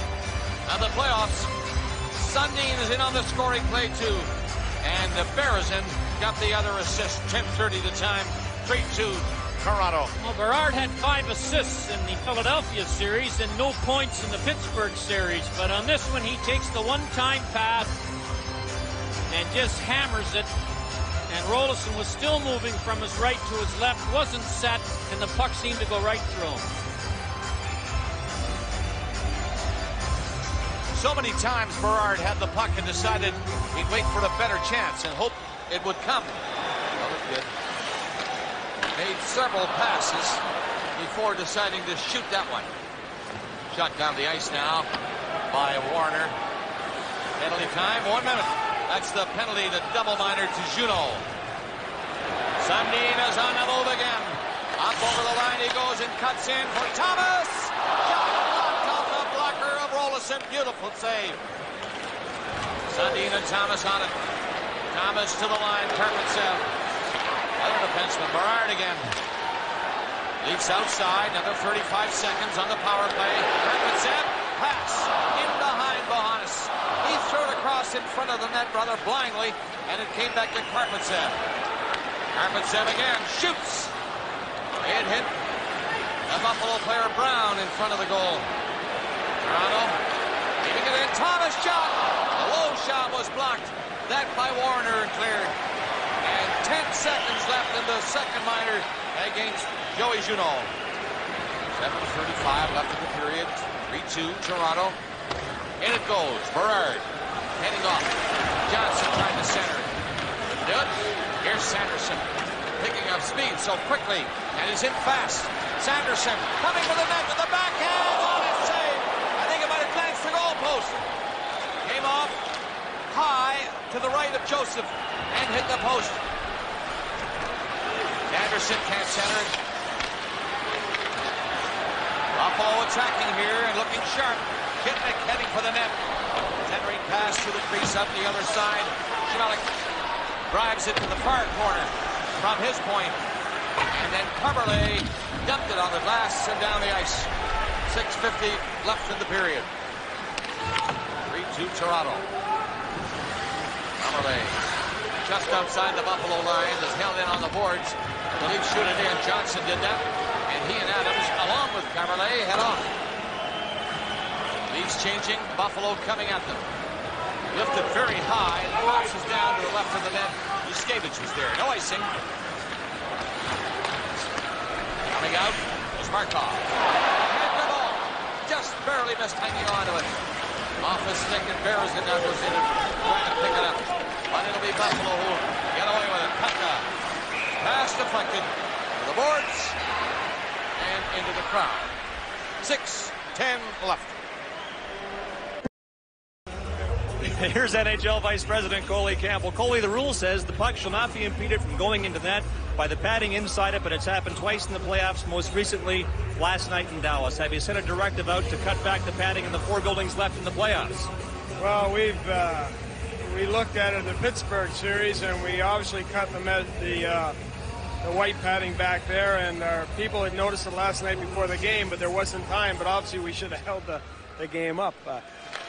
of the playoffs. Sundin is in on the scoring play too. And Berezin got the other assist. 10:30 the time. 3-2 Toronto. Well, Berard had 5 assists in the Philadelphia series and no points in the Pittsburgh series. But on this one, he takes the one-time pass and just hammers it. And Rolison was still moving from his right to his left, wasn't set, and the puck seemed to go right through him. So many times Berard had the puck and decided he'd wait for a better chance and hope it would come. Well, it did. Made several passes before deciding to shoot that one. Shot down the ice now by Warner. Penalty time, 1 minute. That's the penalty, the double minor to Juneau. Sundin is on the move again. Up over the line he goes and cuts in for Thomas. Shot blocked off the blocker of Rolison. Beautiful save. Sundin and Thomas on it. Thomas to the line. Karpatsev. Other defenseman. Berard again. Leafs outside. Another 35 seconds on the power play. Karpatsev. Pass. In behind Bohannes. He threw it across in front of the net rather blindly, and it came back to Karpatsev. Karpatsev again shoots. It hit the Buffalo player Brown in front of the goal. Toronto keeping it in. Thomas shot. The low shot was blocked. That by Warner and cleared. And 10 seconds left in the second minor against Joey Juneau. 7:35 left in the period. 3-2 Toronto. In it goes. Berard heading off. Johnson trying to center. Couldn't do it. Here's Sanderson picking up speed so quickly, and he's in fast. Sanderson coming to the net with the backhand. Oh, that save. I think it might have glanced the goalpost. Came off high to the right of Joseph and hit the post. Anderson can't center it. Buffalo attacking here and looking sharp. Kitnick heading for the net. Centering pass to the crease up the other side. Schmelik drives it to the far corner from his point. And then Coverley dumped it on the glass and down the ice. 6:50 left in the period. 3-2 Toronto. Coverley just outside the Buffalo line is held in on the boards. The Leafs shoot it in. Johnson did that. And he and Adams, along with Coverley, head off. Leafs changing. Buffalo coming at them. Lifted very high. Passes down to the left of the net. He Miskevich was there. No icing. Coming out is Markov. And the ball. Just barely missed hanging on to it. Off his stick and bears it. Now goes in and trying to pick it up. But it'll be Buffalo who get away with it. Pekka. Pass deflected to the boards and into the crowd. 6:10 left. Here's NHL Vice President Coley Campbell. Coley, the rule says the puck shall not be impeded from going into net by the padding inside it, but it's happened twice in the playoffs, most recently last night in Dallas. Have you sent a directive out to cut back the padding in the 4 buildings left in the playoffs? Well, we looked at it in the Pittsburgh series, and we obviously cut the white padding back there, and our people had noticed it last night before the game, but there wasn't time. But obviously we should have held the game up.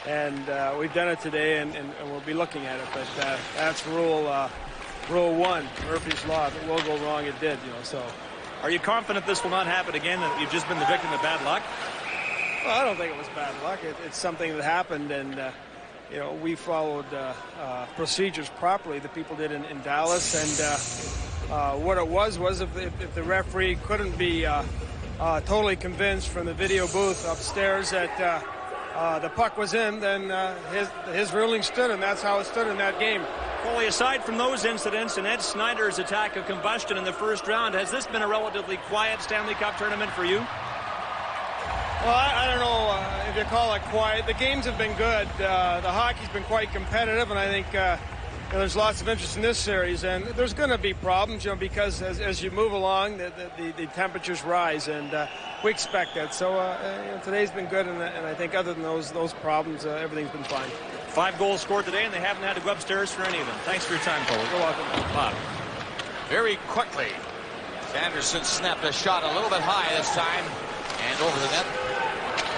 And we've done it today, and we'll be looking at it. But that's rule 1, Murphy's Law. If it will go wrong, it did. So. Are you confident this will not happen again, that you've just been the victim of bad luck? Well, I don't think it was bad luck. It's something that happened, and we followed procedures properly. The people did in Dallas, and what it was if the referee couldn't be totally convinced from the video booth upstairs that the puck was in, then his ruling stood, and that's how it stood in that game. Foley, aside from those incidents and Ed Snyder's attack of combustion in the first round, has this been a relatively quiet Stanley Cup tournament for you? Well, I don't know if you call it quiet. The games have been good. The hockey's been quite competitive, and I think there's lots of interest in this series. And there's going to be problems, because as you move along, the temperatures rise, and we expect that. So today's been good, and I think other than those problems, everything's been fine. 5 goals scored today, and they haven't had to go upstairs for any of them. Thanks for your time, Cole. You're welcome. Bob. Very quickly, Sanderson snapped a shot a little bit high this time, and over the net.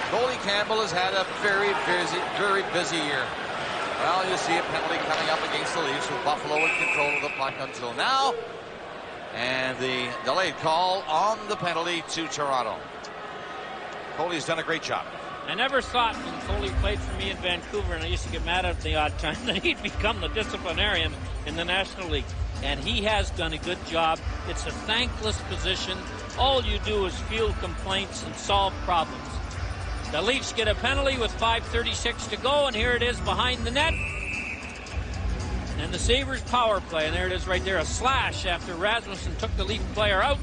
Coley Campbell has had a very busy year. Well, you see a penalty coming up against the Leafs with Buffalo in control of the puck until now. And the delayed call on the penalty to Toronto. Coley's done a great job. I never thought when Coley played for me in Vancouver, and I used to get mad at the odd time, that he'd become the disciplinarian in the National League. And he has done a good job. It's a thankless position. All you do is field complaints and solve problems. The Leafs get a penalty with 5:36 to go, and here it is behind the net. And the Sabres power play, and there it is right there, a slash after Rasmussen took the Leaf player out.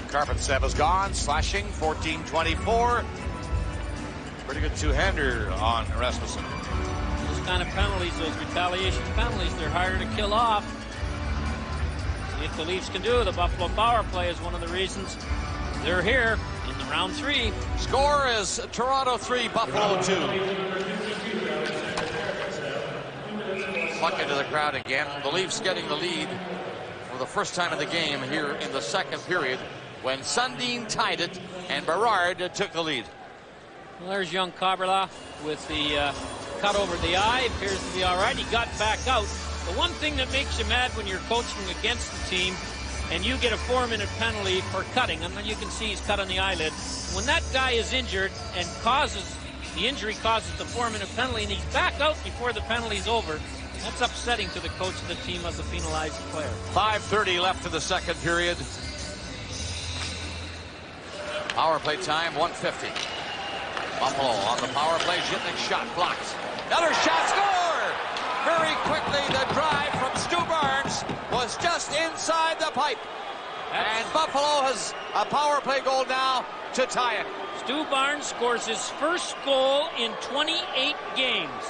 Karpatsev is gone, slashing, 14-24. Pretty good two-hander on Rasmussen. Those kind of penalties, those retaliation penalties, they're harder to kill off. See if the Leafs can do. The Buffalo power play is one of the reasons they're here in the round 3. Score is Toronto 3, Buffalo 2. Puck into the crowd again. The Leafs getting the lead for the first time in the game here in the second period, when Sundin tied it and Berard took the lead. Well, there's young Kaberla with the cut over the eye. Appears to be all right. He got back out. The one thing that makes you mad when you're coaching against the team and you get a 4-minute penalty for cutting, and then you can see he's cut on the eyelid. When that guy is injured and the injury causes the 4-minute penalty, and he's back out before the penalty's over, that's upsetting to the coach of the team as a penalized player. 5:30 left in the second period. Power play time, 1:50. Buffalo on the power play. Zhitnik shot blocked. Another shot, score! Very quickly, the drive from Stu Barnes was just inside the pipe. And Buffalo has a power play goal now to tie it. Stu Barnes scores his first goal in 28 games.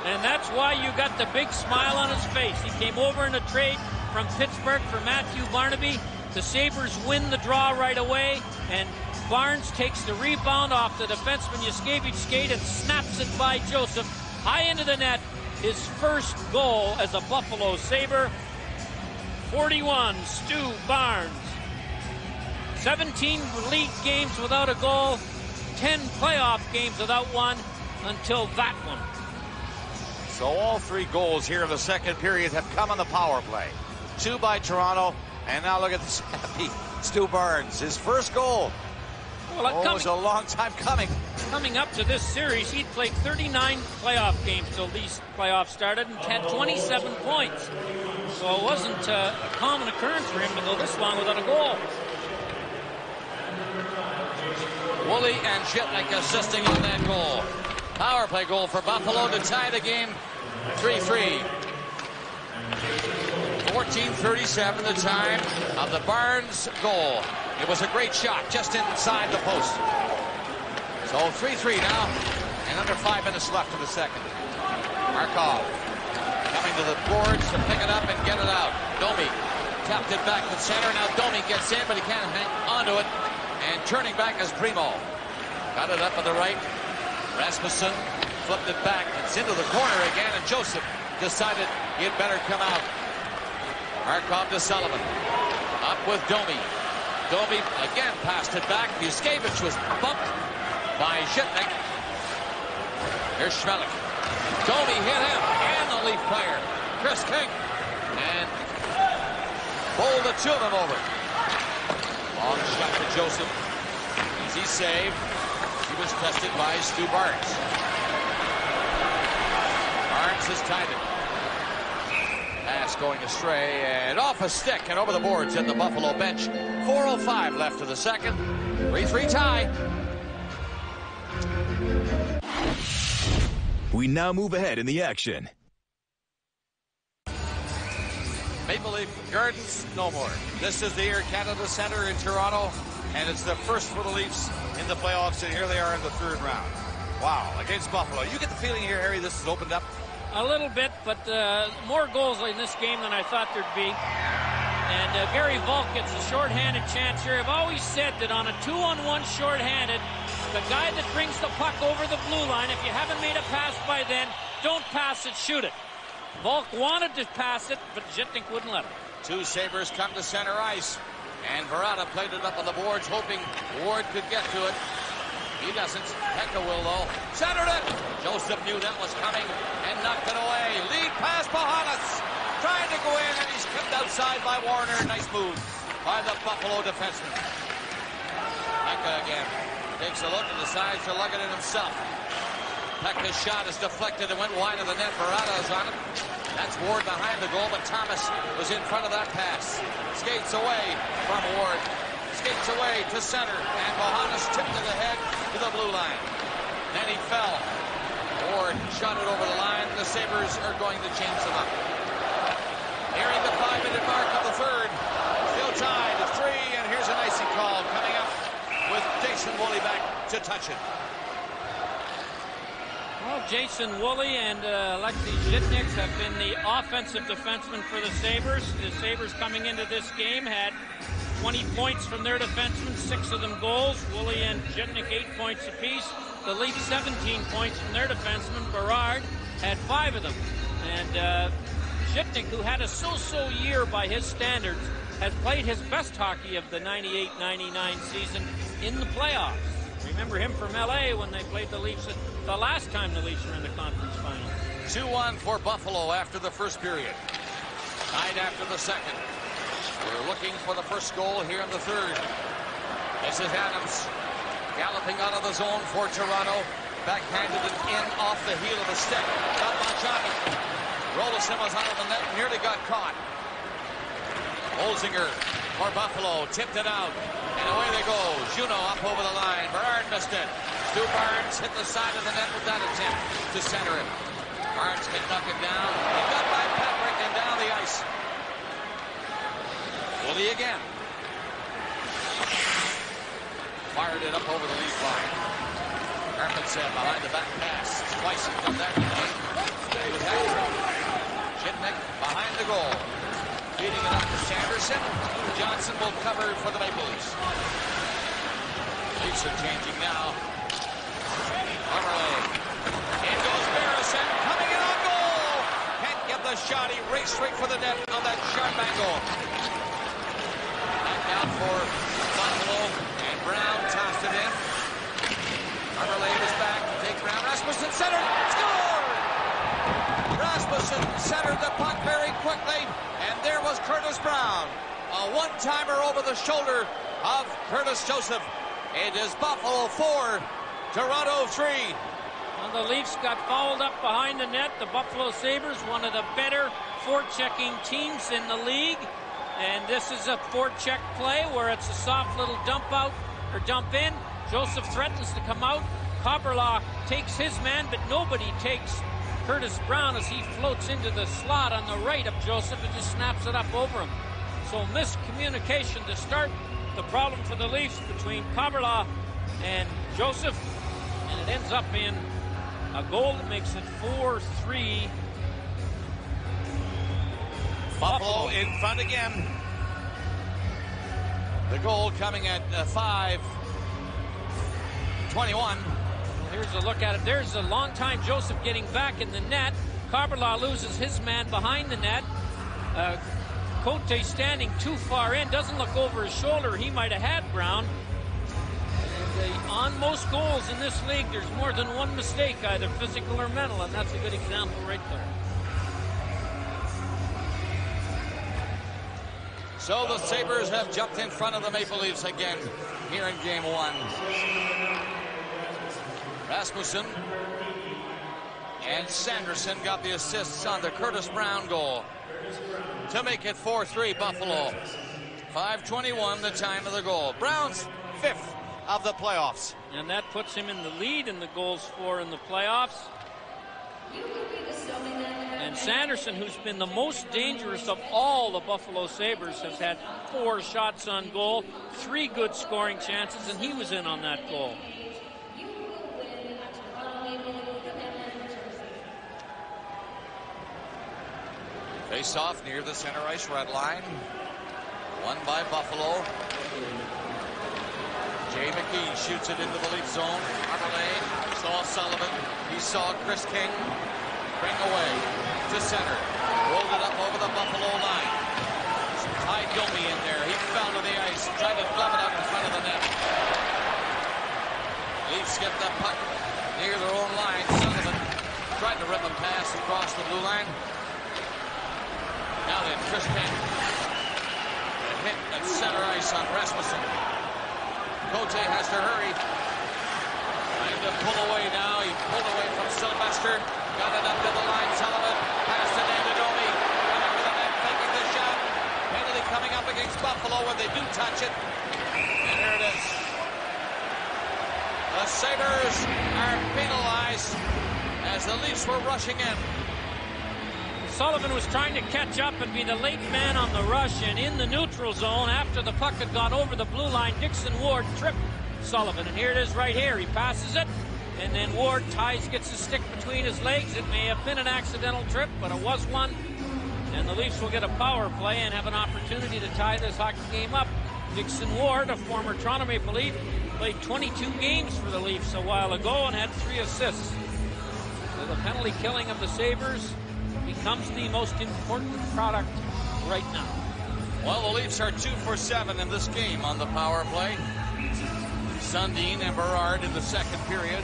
And that's why you got the big smile on his face. He came over in a trade from Pittsburgh for Matthew Barnaby. The Sabres win the draw right away, and Barnes takes the rebound off the defenseman Yuskevich skate and snaps it by Joseph high into the net. His first goal as a Buffalo Sabre. 41, Stu Barnes. 17 league games without a goal, 10 playoff games without one until that one. So all 3 goals here in the second period have come on the power play. 2 by Toronto, and now look at this happy Stu Barnes. His first goal. Well, it was a long time coming. coming up to this series, he'd played 39 playoff games till these playoffs started and had 27 points. So it wasn't a common occurrence for him to go this long without a goal. Woolley and Zhitnik assisting on that goal. Power play goal for Buffalo to tie the game 3-3. 14:37 the time of the Barnes goal. It was a great shot just inside the post. So 3-3 now, and under 5 minutes left in the second. Markov coming to the boards to pick it up and get it out. Domi tapped it back to center. Now Domi gets in, but he can't hang onto it. And turning back is Primo. Got it up on the right. Rasmussen flipped it back. It's into the corner again, and Joseph decided he'd better come out. Markov to Sullivan. Up with Domi. Domi again passed it back. Yuskevich was bumped by Zhitnik. Here's Schmelik. Domi hit him, and the Leaf player, Chris King. And bowled the two of them over. Long shot to Joseph. Easy save. He was tested by Stu Barnes. Barnes has tied it. Pass going astray and off a stick and over the boards at the Buffalo bench. 4:05 left of the second. 3-3 tie. We now move ahead in the action. Maple Leaf Gardens, no more. This is the Air Canada Centre in Toronto, and it's the first for the Leafs in the playoffs, and here they are in the third round. Wow, against Buffalo. You get the feeling here, Harry, this has opened up? A little bit, but more goals in this game than I thought there'd be. And Gary Volk gets a shorthanded chance here. I've always said that on a 2-on-1 shorthanded, the guy that brings the puck over the blue line, if you haven't made a pass by then, don't pass it, shoot it. Volk wanted to pass it, but Zhitnik wouldn't let him. Two Sabres come to center ice, and Verata played it up on the boards, hoping Ward could get to it. He doesn't. Pekka will, though. Centered it! Joseph knew that was coming and knocked it away. Lead pass, Bohannes trying to go in, and he's kept outside by Warner. Nice move by the Buffalo defenseman. Pekka again takes a look and decides to lug it in himself. Pekka's shot is deflected and went wide of the net. Verata is on it. That's Ward behind the goal, but Thomas was in front of that pass. Skates away from Ward. Skates away to center, and Bohannes tipped to the head to the blue line. Then he fell. Ward shot it over the line. The Sabres are going to change them up. Nearing the 5-minute mark of the third. Still tied at 3, and here's an icy call coming up with Jason Woolley back to touch it. Well, Jason Woolley and Alexei Zhitnik have been the offensive defensemen for the Sabres. The Sabres coming into this game had 20 points from their defensemen, 6 of them goals. Woolley and Zhitnik 8 points apiece. The Leafs 17 points from their defenseman. Berard had 5 of them. And Zhitnik, who had a so-so year by his standards, has played his best hockey of the 98-99 season in the playoffs. Remember him from LA when they played the Leafs the last time the Leafs were in the conference final. 2-1 for Buffalo after the first period. Tied after the second. We're looking for the first goal here in the third. This is Adams galloping out of the zone for Toronto. Backhanded it in off the heel of the stick. Got Mangiani. Rolison was out of the net, nearly got caught. Holzinger for Buffalo, tipped it out, and away they go. Juno up over the line. Berard missed it. Stu Barnes hit the side of the net with that attempt to center it. Barnes can knock it down. He got by Patrick and down the ice. Woolley again. Fired it up over the Leaf line. Carpensen behind the back pass. Twice he's done that tonight. He was accurate. Zhitnik behind the goal. Feeding it up to Sanderson. Johnson will cover for the Maple Leafs. Leafs are changing now. Overlay. In goes Barrison. Coming in on goal. Can't get the shot. He raced straight for the net on that sharp angle. Back out for Buffalo. And Brown tossed it in. Overlay was back. Take Brown. Rasmussen centered. Scored! Rasmussen centered the puck very quickly. And there was Curtis Brown. A one-timer over the shoulder of Curtis Joseph. It is Buffalo 4 Toronto 3. Well, the Leafs got fouled up behind the net. The Buffalo Sabres, one of the better forechecking teams in the league. And this is a forecheck play where it's a soft little dump out or dump in. Joseph threatens to come out. Cobberlaw takes his man, but nobody takes Curtis Brown as he floats into the slot on the right of Joseph and just snaps it up over him. So miscommunication to start the problem for the Leafs between Cobberlaw and Joseph, and it ends up in a goal that makes it 4-3. Buffalo in front again. The goal coming at 5:21. Here's a look at it. There's a long time Joseph getting back in the net. Cobberlaw loses his man behind the net. Cote standing too far in, doesn't look over his shoulder. He might have had Brown. And on most goals in this league, there's more than one mistake, either physical or mental, and that's a good example right there. So the Sabres have jumped in front of the Maple Leafs again here in game 1. Rasmussen and Sanderson got the assists on the Curtis Brown goal to make it 4-3 Buffalo. 5:21 the time of the goal. Brown's 5th of the playoffs. And that puts him in the lead in the goals for in the playoffs. And Sanderson, who's been the most dangerous of all the Buffalo Sabres, has had 4 shots on goal, 3 good scoring chances, and he was in on that goal. Face off near the center ice red line. Won by Buffalo. Jay McKee shoots it into the Leaf zone. Armelay saw Sullivan. He saw Chris King bring away to center. Rolled it up over the Buffalo line. Ty Domi in there. He fell to the ice. Tried to glove it out in front of the net. Leafs get the puck near their own line. Sullivan tried to rip a pass across the blue line. Now then, Chris King. A hit at center ice on Rasmussen. Cote has to hurry. Trying to pull away now. He pulled away from Sylvester. Got it up to the line. Sullivan. Pass to Domi. Coming to the net, making the shot. Penalty coming up against Buffalo when they do touch it. And here it is. The Sabres are penalized as the Leafs were rushing in. Sullivan was trying to catch up and be the late man on the rush, and in the neutral zone after the puck had gone over the blue line, Dixon Ward tripped Sullivan, and here it is right here. He passes it, and then Ward gets his stick between his legs. It may have been an accidental trip, but it was one, and the Leafs will get a power play and have an opportunity to tie this hockey game up. Dixon Ward, a former Toronto Maple Leaf, played 22 games for the Leafs a while ago and had 3 assists. So the penalty killing of the Sabres becomes the most important product right now. Well, the Leafs are 2 for 7 in this game on the power play. Sundin and Berard in the second period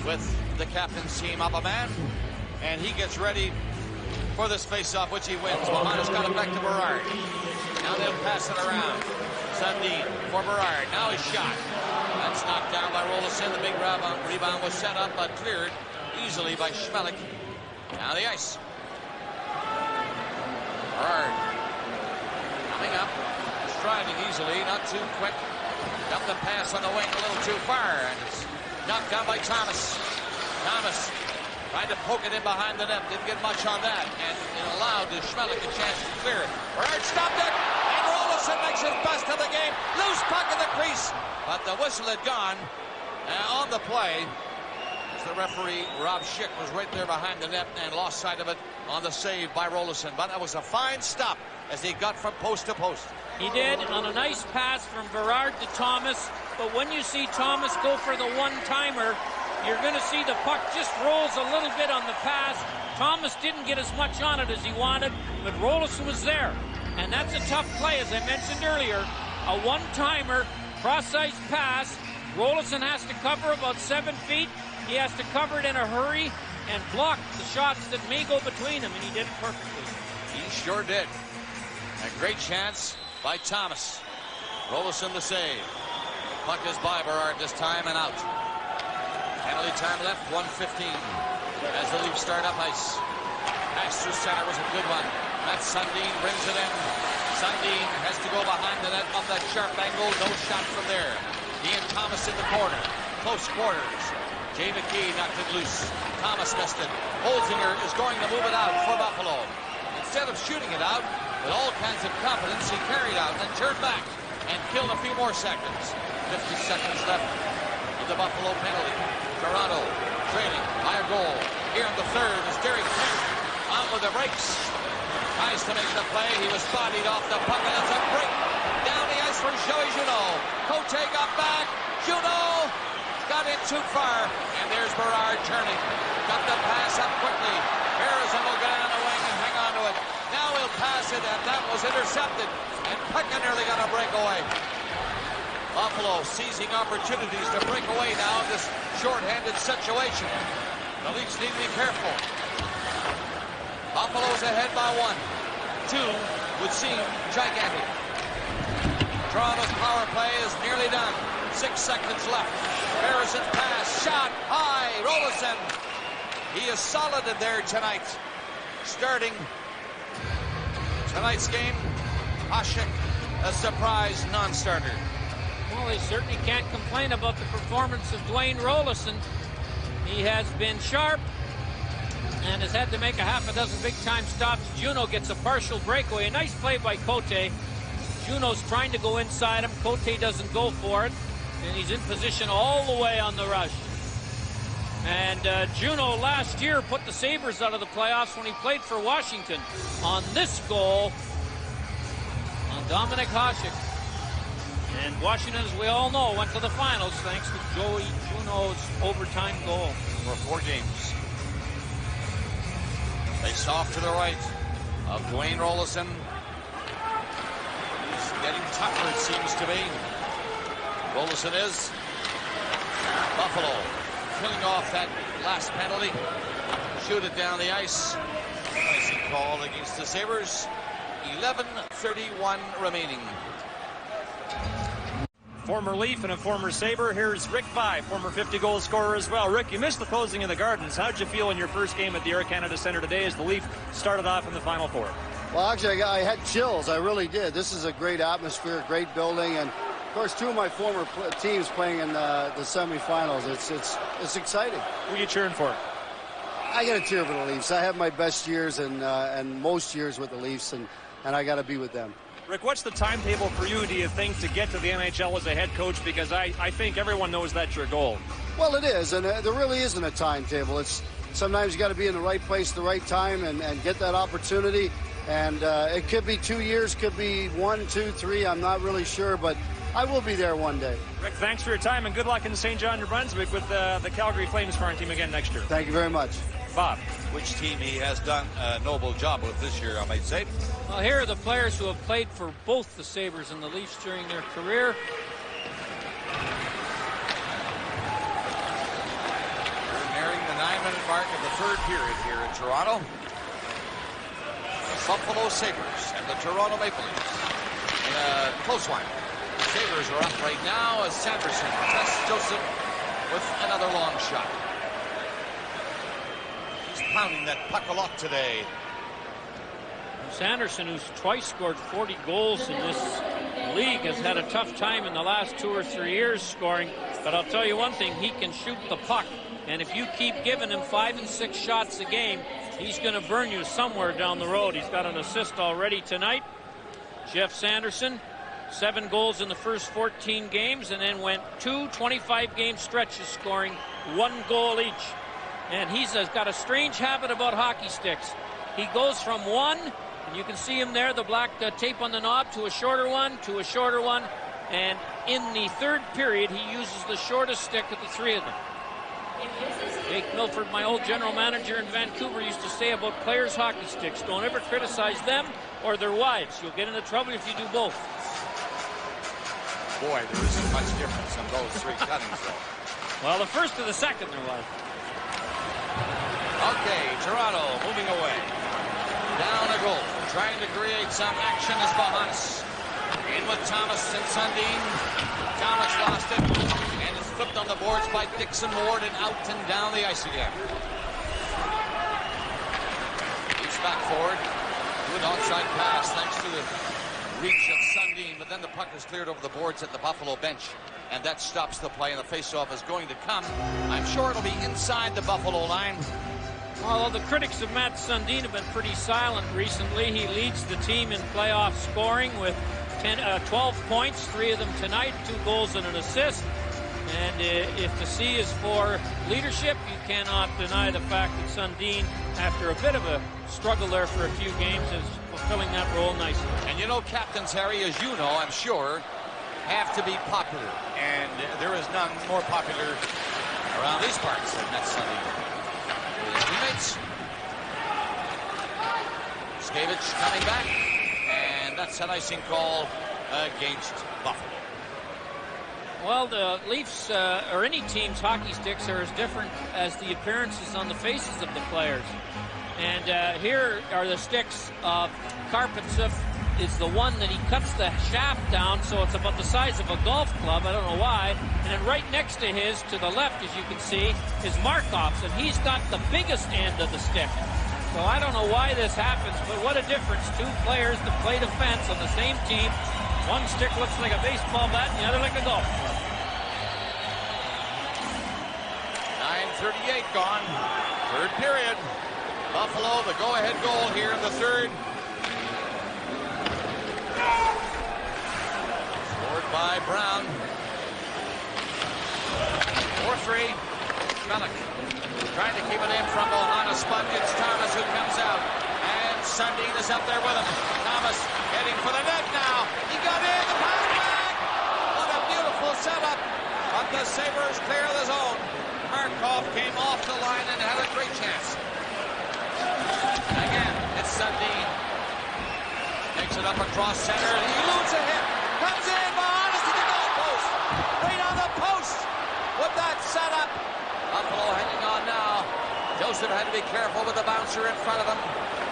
with the captain's team up a man, and he gets ready for this face-off, which he wins. Mohan's got it back to Berard. Now they'll pass it around. Sundin for Berard. Now he's shot. That's knocked down by Rolison. The big rebound was set up but cleared easily by Schmelik. Now the ice. Berard coming up, striding easily, not too quick. Dumped the pass on the wing a little too far, and it's knocked down by Thomas. Thomas tried to poke it in behind the net, didn't get much on that, and it allowed Schmelik a chance to clear it. Berard stopped it, and Rolison makes his best of the game. Loose puck in the crease, but the whistle had gone on the play. The referee, Rob Schick, was right there behind the net and lost sight of it on the save by Rolison. But that was a fine stop as he got from post to post. He did on a nice pass from Berard to Thomas. But when you see Thomas go for the one-timer, you're going to see the puck just rolls a little bit on the pass. Thomas didn't get as much on it as he wanted, but Rolison was there. And that's a tough play, as I mentioned earlier. A one-timer, cross-ice pass. Rolison has to cover about 7 feet. He has to cover it in a hurry and block the shots that may go between them, and he did it perfectly. He sure did. A great chance by Thomas. Rolison the save. Puck is by Berard this time and out. Penalty time left, 1:15 as the Leafs start up ice. Pass through center was a good one. Matt Sundin brings it in. Sundin has to go behind the net on that sharp angle. No shot from there. Ian Thomas in the corner. Close quarters. Jay McKee knocked it loose. Thomas missed it. Holzinger is going to move it out for Buffalo. Instead of shooting it out with all kinds of confidence, he carried out and turned back and killed a few more seconds. 50 seconds left of the Buffalo penalty. Toronto trailing by a goal. Here in the third is Derek Kent on with the brakes. Tries to make the play. He was bodied off the puck, and that's a break down the ice for Joey Juneau. Cote got back. Juneau got in too far, and there's Berard turning. Got the pass up quickly. Harrison will get on the wing and hang on to it. Now he'll pass it, and that was intercepted. And Pekka nearly got a breakaway. Buffalo seizing opportunities to break away now in this shorthanded situation. The Leafs need to be careful. Buffalo's ahead by 1. 2 would seem gigantic. Toronto's power play is nearly done. 6 seconds left. Harrison's pass, shot, high, Rolison. He is solid in there tonight. Starting tonight's game, Hasek, a surprise non-starter. Well, they certainly can't complain about the performance of Dwayne Rolison. He has been sharp and has had to make a half a dozen big-time stops. Juneau gets a partial breakaway. A nice play by Cote. Juneau's trying to go inside him. Cote doesn't go for it, and he's in position all the way on the rush. And Juneau last year put the Sabres out of the playoffs when he played for Washington on this goal on Dominic Hasek. And Washington, as we all know, went to the finals thanks to Joey Juneau's overtime goal. For 4 games. Face off to the right of Dwayne Rolison. He's getting tougher, it seems to be. Rolison is. Buffalo killing off that last penalty. Shoot it down the ice. Icing call against the Sabres. 11:31 remaining. Former Leaf and a former Sabre. Here's Rick Vye, former 50-goal scorer as well. Rick, you missed the closing of the Gardens. How'd you feel in your first game at the Air Canada Centre today as the Leaf started off in the Final Four? Well, actually, I had chills. I really did. This is a great atmosphere, great building, and of course, 2 of my former teams playing in the semifinals. It's exciting. Who are you cheering for? I got to cheer for the Leafs. I have my best years and most years with the Leafs, and I got to be with them. Rick, what's the timetable for you, do you think, to get to the NHL as a head coach? Because I think everyone knows that's your goal. Well, it is, and there really isn't a timetable. It's sometimes you got to be in the right place at the right time and get that opportunity. And it could be 2 years, could be 1, 2, 3. I'm not really sure, but I will be there one day. Rick, thanks for your time, and good luck in St. John, New Brunswick with the Calgary Flames farm team again next year. Thank you very much. Bob. Which team he has done a noble job with this year, I might say. Well, here are the players who have played for both the Sabres and the Leafs during their career. We're nearing the 9-minute mark of the third period here in Toronto. The Buffalo Sabres and the Toronto Maple Leafs in a close one. The Sabres are up right now as Sanderson tests Joseph with another long shot. He's pounding that puck a lot today. Sanderson, who's twice scored 40 goals in this league, has had a tough time in the last 2 or 3 years scoring. But I'll tell you one thing, he can shoot the puck. And if you keep giving him 5 and 6 shots a game, he's going to burn you somewhere down the road. He's got an assist already tonight. Jeff Sanderson, 7 goals in the first 14 games, and then went 2 25-game stretches scoring 1 goal each. And he's got a strange habit about hockey sticks. He goes from 1, and you can see him there, the black tape on the knob, to a shorter one, to a shorter one. And in the third period, he uses the shortest stick of the 3 of them. Jake Milford, my old general manager in Vancouver, used to say about players' hockey sticks, don't ever criticize them or their wives. You'll get into trouble if you do both. Boy, there isn't much difference in those 3 cuttings, though. Well, the first to the second there was. Okay, Toronto moving away. Down a goal, trying to create some action as Bahamas. In with Thomas and Sundin. Thomas lost it, and it's flipped on the boards by Dixon Ward and out and down the ice again. He's back forward. Good onside pass thanks to the reach of Sundin, but then the puck is cleared over the boards at the Buffalo bench, and that stops the play, and the faceoff is going to come. I'm sure it'll be inside the Buffalo line. Although the critics of Matt Sundin have been pretty silent recently, he leads the team in playoff scoring with 12 points, 3 of them tonight, 2 goals and an assist. And if the C is for leadership, you cannot deny the fact that Sundin, after a bit of a struggle there for a few games, is fulfilling that role nicely. And you know, captains, Harry, as you know, I'm sure, have to be popular. And there is none more popular around these parts than Matt Sundin. His teammates. Skavich coming back. And that's an icing call against Buffalo. Well, the Leafs, or any team's hockey sticks, are as different as the appearances on the faces of the players. And here are the sticks of Karpintsev. Is the one that he cuts the shaft down, so it's about the size of a golf club. I don't know why. And then right next to his, to the left, as you can see, is Markov's, and he's got the biggest end of the stick. So I don't know why this happens, but what a difference. 2 players that play defense on the same team. One stick looks like a baseball bat, and the other like a golf club. 9:38 gone. Third period. Buffalo, the go-ahead goal here in the third. Scored by Brown. 4-3. Smellick trying to keep it in from Bohanna. Spun. It's Thomas who comes out. And Sundin is up there with him. Thomas heading for the net now. He got in. The pass back. What a beautiful setup. But the Sabres clear the zone. Markov came off the line and had a great chance. Again, it's Sundin. Takes it up across center. He eludes a hit. Comes in. Bohanna to the goal post. Right on the post with that setup. Buffalo hanging on now. Joseph had to be careful with the bouncer in front of him.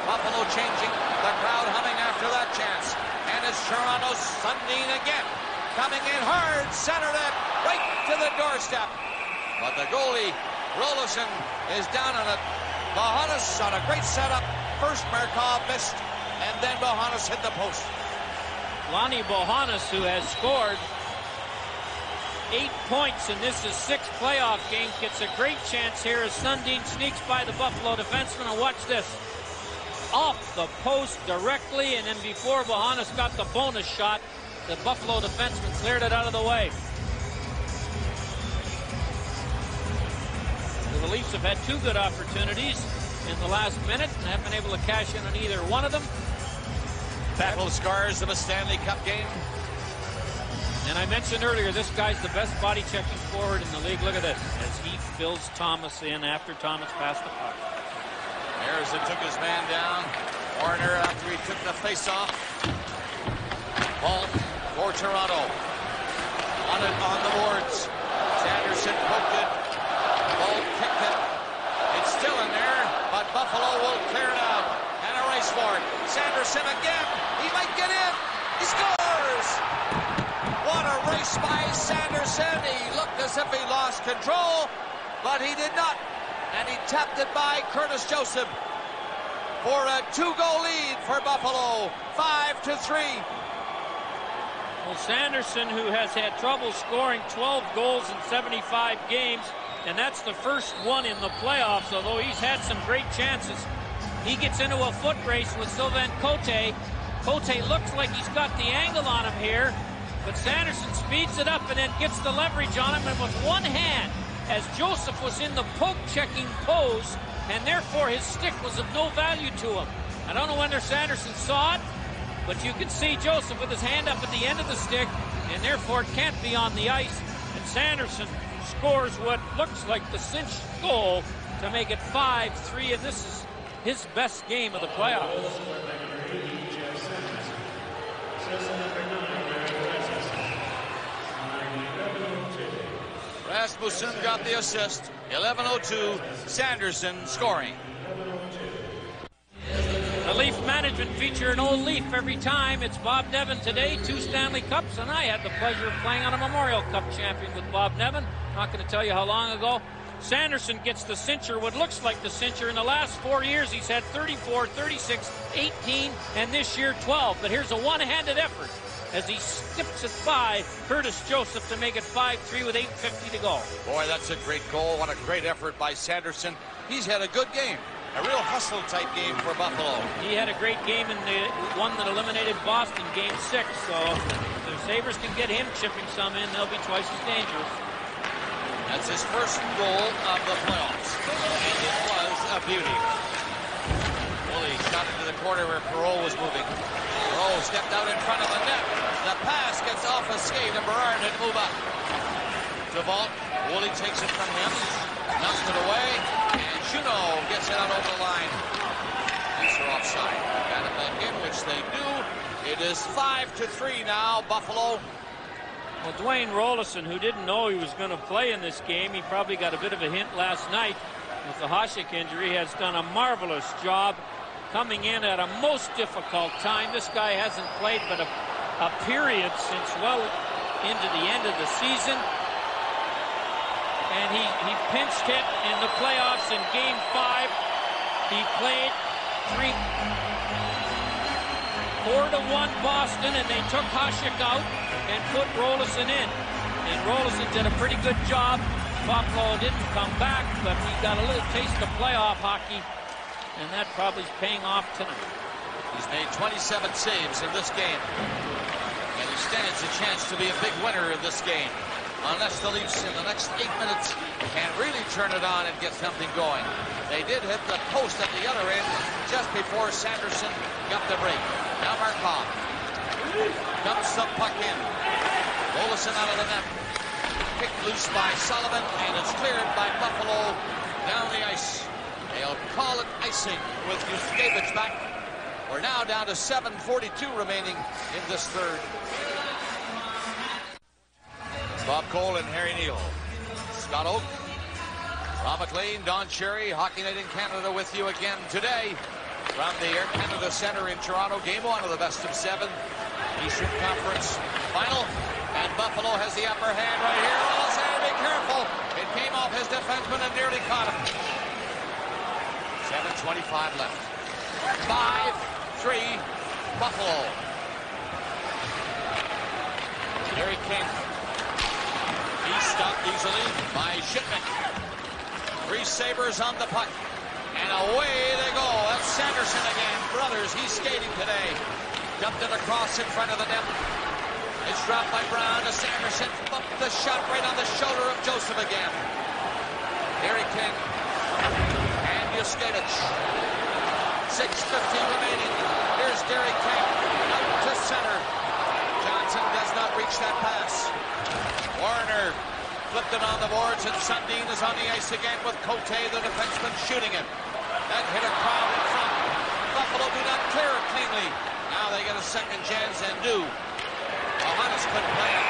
Buffalo changing. The crowd humming after that chance. And it's Toronto. Sundin again. Coming in hard. Centered it. Right to the doorstep. But the goalie, Rolison, is down on it. Bohannes on a great setup. First Markov missed, and then Bohannes hit the post. Lonnie Bohannes, who has scored 8 points, and this is 6 playoff games, gets a great chance here as Sundin sneaks by the Buffalo defenseman. And watch this. Off the post directly, and then before Bohannes got the bonus shot, the Buffalo defenseman cleared it out of the way. The Leafs have had 2 good opportunities in the last minute and haven't been able to cash in on either one of them. Battle scars of a Stanley Cup game. And I mentioned earlier, this guy's the best body checking forward in the league. Look at this, as he fills Thomas in after Thomas passed the puck. Harrison took his man down. Warner after he took the face-off. Ball for Toronto. On it on the boards. Sanderson poked it. Ball kicked it. It's still in there, but Buffalo will clear it out. And a race for it. Sanderson again. He might get in. He scores! What a race by Sanderson. He looked as if he lost control, but he did not. And he tapped it by Curtis Joseph for a 2-goal lead for Buffalo. 5-3. Well, Sanderson, who has had trouble scoring 12 goals in 75 games, and that's the first one in the playoffs, although he's had some great chances. He gets into a foot race with Sylvain Cote. Cote looks like he's got the angle on him here, but Sanderson speeds it up and then gets the leverage on him, and with one hand, as Joseph was in the poke-checking pose, and therefore his stick was of no value to him. I don't know whether Sanderson saw it, but you can see Joseph with his hand up at the end of the stick, and therefore it can't be on the ice. And Sanderson scores what looks like the cinch goal to make it 5-3, and this is his best game of the playoffs. Rasmussen got the assist. 11:02. Sanderson scoring. The Leaf management feature an old Leaf every time. It's Bob Nevin today, 2 Stanley Cups, and I had the pleasure of playing on a Memorial Cup champion with Bob Nevin. not going to tell you how long ago. Sanderson gets the cincher, what looks like the cincher. In the last 4 years, he's had 34, 36, 18, and this year 12. But here's a one-handed effort as he skips it by Curtis Joseph to make it 5-3 with 8:50 to go. Boy, that's a great goal. What a great effort by Sanderson. He's had a good game. A real hustle-type game for Buffalo. He had a great game in the one that eliminated Boston, Game 6. So if the Sabres can get him chipping some in, they'll be twice as dangerous. That's his first goal of the playoffs, and it was a beauty. Woolley shot into the corner where Perreault was moving. Perreault stepped out in front of the net. The pass gets off a skate, and Berard had moved up. DeVault, Woolley takes it from him, knocks it away, and Juneau gets it out over the line. These are offside. Got it back in, which they do. It is 5-3 now, Buffalo. Well, Dwayne Rollison, who didn't know he was going to play in this game, he probably got a bit of a hint last night with the Hasek injury, has done a marvelous job coming in at a most difficult time. This guy hasn't played but a period since well into the end of the season. And he pinched hit in the playoffs in Game 5. He played 4-1 Boston, and they took Hasek out and put Rollison in. And Rollison did a pretty good job. Buffalo didn't come back, but he got a little taste of playoff hockey, and that probably is paying off tonight. He's made 27 saves in this game, and he stands a chance to be a big winner in this game, unless the Leafs in the next 8 minutes can really turn it on and get something going. They did hit the post at the other end just before Sanderson got the break. Now Markov dumps the puck in. Rollison out of the net. Kicked loose by Sullivan, and it's cleared by Buffalo down the ice. They'll call it icing with Yuskevich back. We're now down to 7:42 remaining in this third. Bob Cole and Harry Neal. Scott Oak, Rob McLean, Don Cherry, Hockey Night in Canada with you again today from the Air Canada Centre in Toronto. Game 1 of the best of 7 Eastern Conference final. And Buffalo has the upper hand right here. Rollison, be careful. It came off his defenseman and nearly caught him. 7:25 left. 5-3 Buffalo. Harry King. He's stopped easily by Shipman. 3 Sabres on the puck. And away they go. That's Sanderson again. Brothers, he's skating today. Dumped it across in front of the net. It's dropped by Brown to Sanderson. Bumped the shot right on the shoulder of Joseph again. Harry King. And Yuskevich. 6:50 remaining. Here's Gary King. Out to center. Johnson does not reach that pass. Warner flipped it on the boards, and Sundin is on the ice again with Cote, the defenseman, shooting it. That hit a crowd in front. Buffalo do not clear it cleanly. Now they get a second chance and do. Johannes couldn't play it.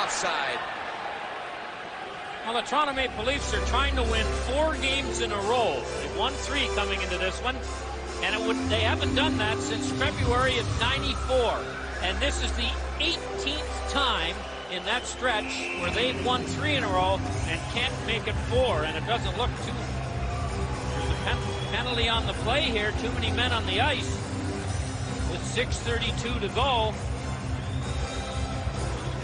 Offside. Well, the Toronto Maple Leafs are trying to win 4 games in a row. They've won 3 coming into this one, and they haven't done that since February of '94. And this is the 18th time in that stretch where they've won 3 in a row and can't make it 4, and it doesn't look too... There's a penalty on the play here. Too many men on the ice with 6:32 to go.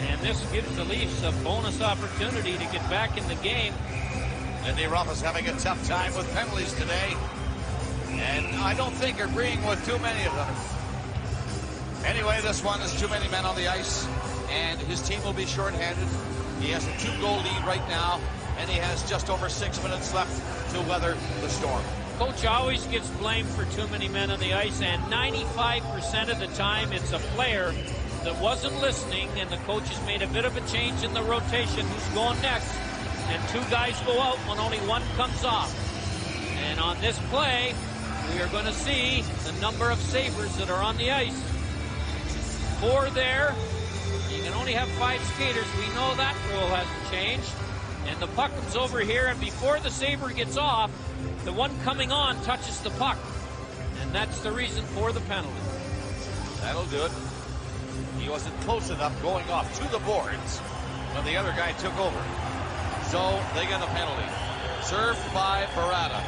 And this gives the Leafs a bonus opportunity to get back in the game. Lindy Ruff is having a tough time with penalties today, and I don't think agreeing with too many of them. Anyway, this one is too many men on the ice, and his team will be shorthanded. He has a 2-goal lead right now, and he has just over 6 minutes left to weather the storm. Coach always gets blamed for too many men on the ice, and 95% of the time it's a player that wasn't listening, and the coach has made a bit of a change in the rotation. Who's going next? And 2 guys go out when only 1 comes off. And on this play, we are going to see the number of Sabres that are on the ice. 4 there. You can only have 5 skaters. We know that rule hasn't changed. And the puck comes over here, and before the Sabre gets off, the one coming on touches the puck. And that's the reason for the penalty. That'll do it. He wasn't close enough going off to the boards. when the other guy took over. So they get a penalty. Served by Barada.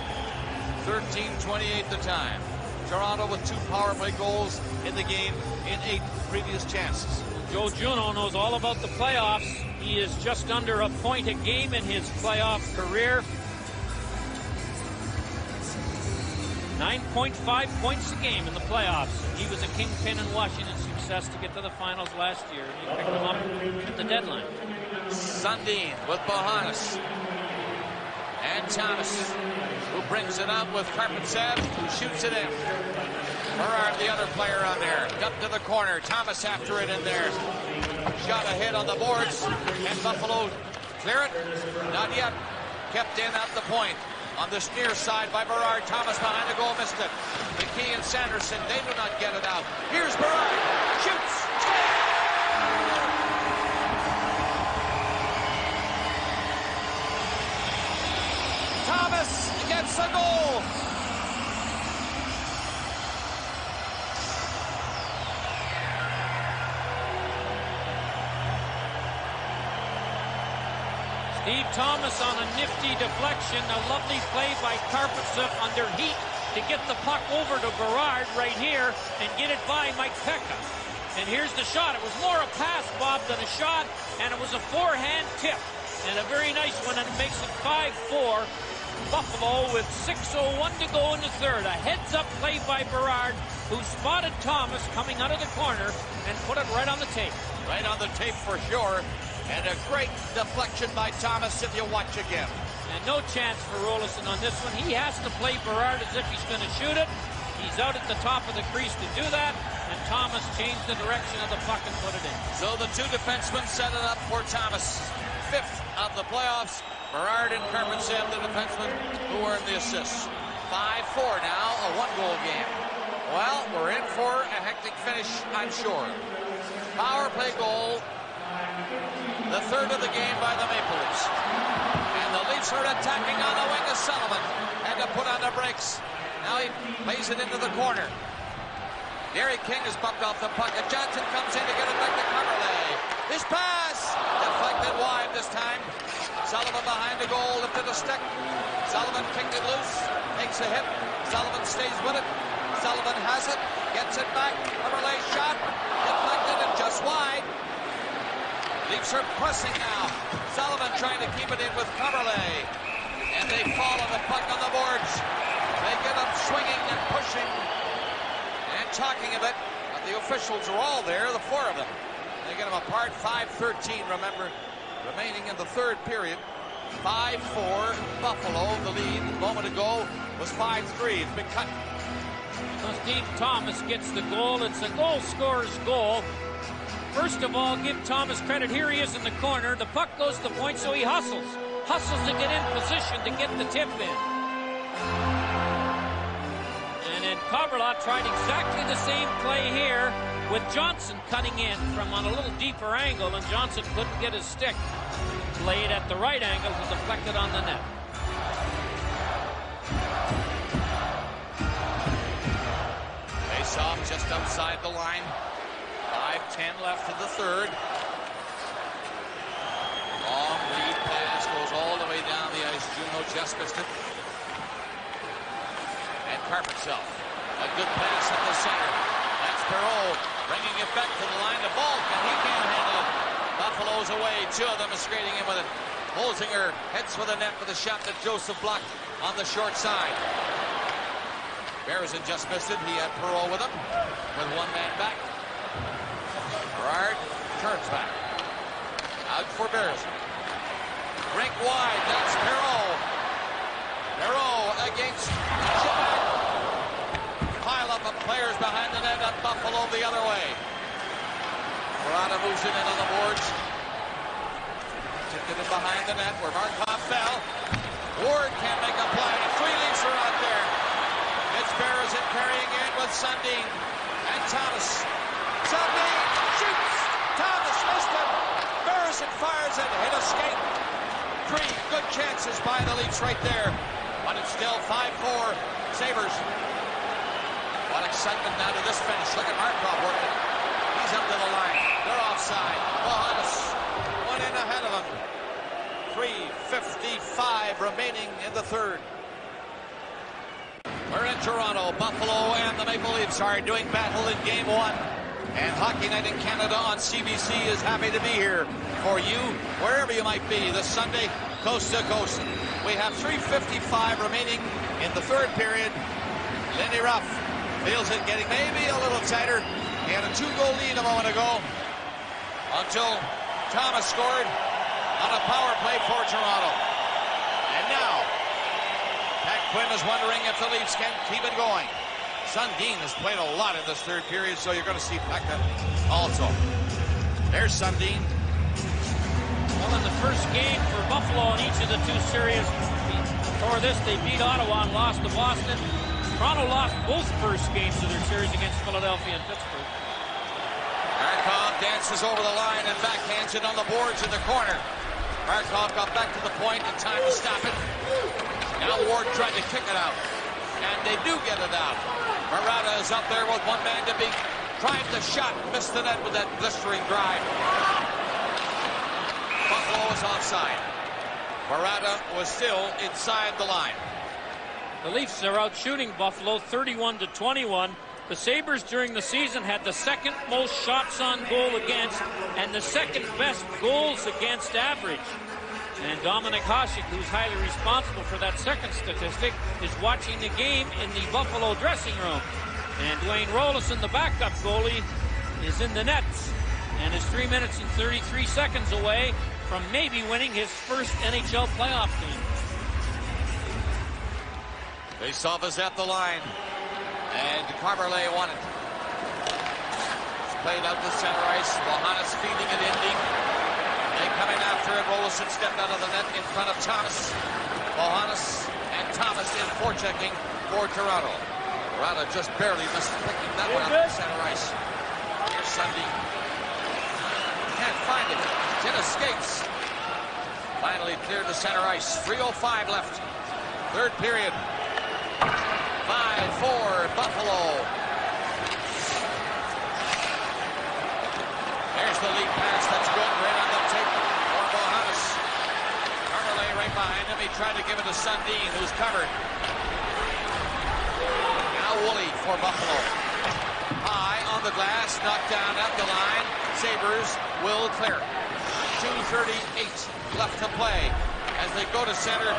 13:28 the time. Toronto with 2 power play goals in the game in 8 previous chances. Joe Juneau knows all about the playoffs. He is just under a point a game in his playoff career. 9.5 points a game in the playoffs. He was a kingpin in Washington's success to get to the finals last year. He picked them up at the deadline. Sundin with Bohannes. And Thomas, who brings it up with Karpatsev, who shoots it in. Berard, the other player on there, up to the corner. Thomas after it in there. Shot ahead on the boards, and Buffalo clear it. Not yet. Kept in at the point. On this near side by Berard. Thomas behind the goal, missed it. McKee and Sanderson, they do not get it out. Here's Berard. Shoots. Thomas gets a goal. Steve Thomas on a nifty deflection. A lovely play by Karpatsev under heat to get the puck over to Berard right here and get it by Mike Pekka. And here's the shot. It was more a pass, Bob, than a shot, and it was a forehand tip. And a very nice one, and it makes it 5-4. Buffalo with 6:01 to go in the third. A heads-up play by Berard, who spotted Thomas coming out of the corner and put it right on the tape. Right on the tape for sure. And a great deflection by Thomas if you watch again. And no chance for Rolison on this one. He has to play Berard as if he's going to shoot it. He's out at the top of the crease to do that. And Thomas changed the direction of the puck and put it in. So the 2 defensemen set it up for Thomas. 5th of the playoffs. Berard and Karpatsev, the defensemen who earned the assists. 5-4 now, a 1-goal game. Well, we're in for a hectic finish, I'm sure. Power play goal. The 3rd of the game by the Maple Leafs. And the Leafs are attacking on the wing of Sullivan. Had to put on the brakes. Now he plays it into the corner. Gary King is bumped off the puck. And Johnson comes in to get it back to Comerley. His pass! Deflected wide this time. Sullivan behind the goal, lifted a stick. Sullivan kicked it loose. Takes a hit. Sullivan stays with it. Sullivan has it. Gets it back. Comerley shot. Deflected and just wide. Leafs are pressing now. Sullivan trying to keep it in with Comerley. And they fall on the puck on the boards. They get up swinging and pushing and talking a bit. But the officials are all there, the 4 of them. They get them apart. 5:13, remember, remaining in the 3rd period. 5-4, Buffalo. The lead a moment ago was 5-3. It's been cut. So Steve Thomas gets the goal. It's a goal scorer's goal. First of all, give Thomas credit. Here he is in the corner. The puck goes to the point, so he hustles. Hustles to get in position to get the tip in. And then Coverlot tried exactly the same play here with Johnson cutting in from on a little deeper angle, and Johnson couldn't get his stick laid at the right angle to deflect it on the net. Face off just outside the line. 5:10 left in the 3rd. Long lead pass goes all the way down the ice. Juneau just missed it. And Karpatsev. A good pass at the center. That's Perreault bringing it back to the line to Bulk, and he can't handle it. Buffalo's away. 2 of them is skating in with it. Holzinger heads for the net with a shot that Joseph blocked on the short side. Beresin just missed it. He had Perreault with him with 1 man back. Berard turns back. Out for Beresin. Rink wide. That's Perreault. Perreault against Quebec. Pile up of players behind the net at Buffalo the other way. Berard moves it in on the boards. Tipped it in behind the net where Markov fell. Ward can't make a play. 3 Leafs are out there. It's Beresin carrying in with Sundin and Thomas. Sundin shoots. Thomas missed it. Beresin fires it. Hit a skate. 3 good chances by the Leafs right there. But it's still 5-4 Sabres. What excitement now to this finish. Look at Markov working. He's up to the line. They're offside. Bohannes went in ahead of them. 3:55 remaining in the third. We're in Toronto. Buffalo and the Maple Leafs are doing battle in Game 1. And Hockey Night in Canada on CBC is happy to be here for you, wherever you might be, this Sunday, coast to coast. We have 3:55 remaining in the third period. Lindy Ruff feels it getting maybe a little tighter. He had a 2-goal lead a moment ago until Thomas scored on a power play for Toronto. And now, Pat Quinn is wondering if the Leafs can keep it going. Sundin has played a lot in this third period, so you're going to see Pekka also. There's Sundin. Well, in the first game for Buffalo in each of the two series, before this, they beat Ottawa and lost to Boston. Toronto lost both first games of their series against Philadelphia and Pittsburgh. Markov dances over the line and backhands it on the boards in the corner. Markov got back to the point in time to stop it. Now Ward tried to kick it out. And they do get it out. Murata is up there with one man to beat. Tried the shot, missed the net with that blistering drive. Buffalo was onside. Murata was still inside the line. The Leafs are out shooting Buffalo 31-21. The Sabres during the season had the second most shots on goal against and the second best goals against average. And Dominic Hasek, who's highly responsible for that second statistic, is watching the game in the Buffalo dressing room. And Dwayne Rollison, the backup goalie, is in the nets and is 3 minutes and 33 seconds away from maybe winning his first NHL playoff game. Faceoff is at the line, and Carberlay won it. It's played out to center ice. Bohannes feeding it in deep. They come in after it. Rollison stepped out of the net in front of Thomas. Bohannes and Thomas in forechecking for Toronto. Toronto just barely missed picking that one up to center ice. Here's Sundin. Can't find it. It escapes. Finally cleared to center ice. 3:05 left. Third period. 5-4 Buffalo. There's the lead pass. That's good. Right on the tape for Bohannes. Carberlay right behind him. He tried to give it to Sundin, who's covered. Now Woolley for Buffalo. High on the glass. Knocked down at the line. Sabres will clear. 2:38 left to play as they go to center.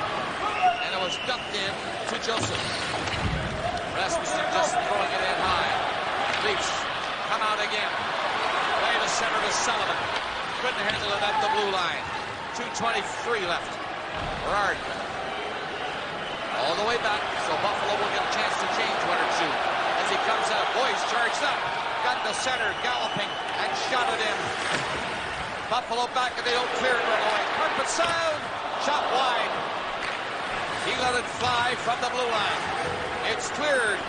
And it was dumped in to Joseph. Rasmussen just throwing it in high. Leafs come out again. Play to center to Sullivan. Couldn't handle it at the blue line. 2:23 left. Berard. All the way back, so Buffalo will get a chance to change one or two. As he comes out, boys charged up. Got the center galloping and shot it in. Buffalo back and they don't clear it right away. Carpet sound. Shot wide. He let it fly from the blue line. It's cleared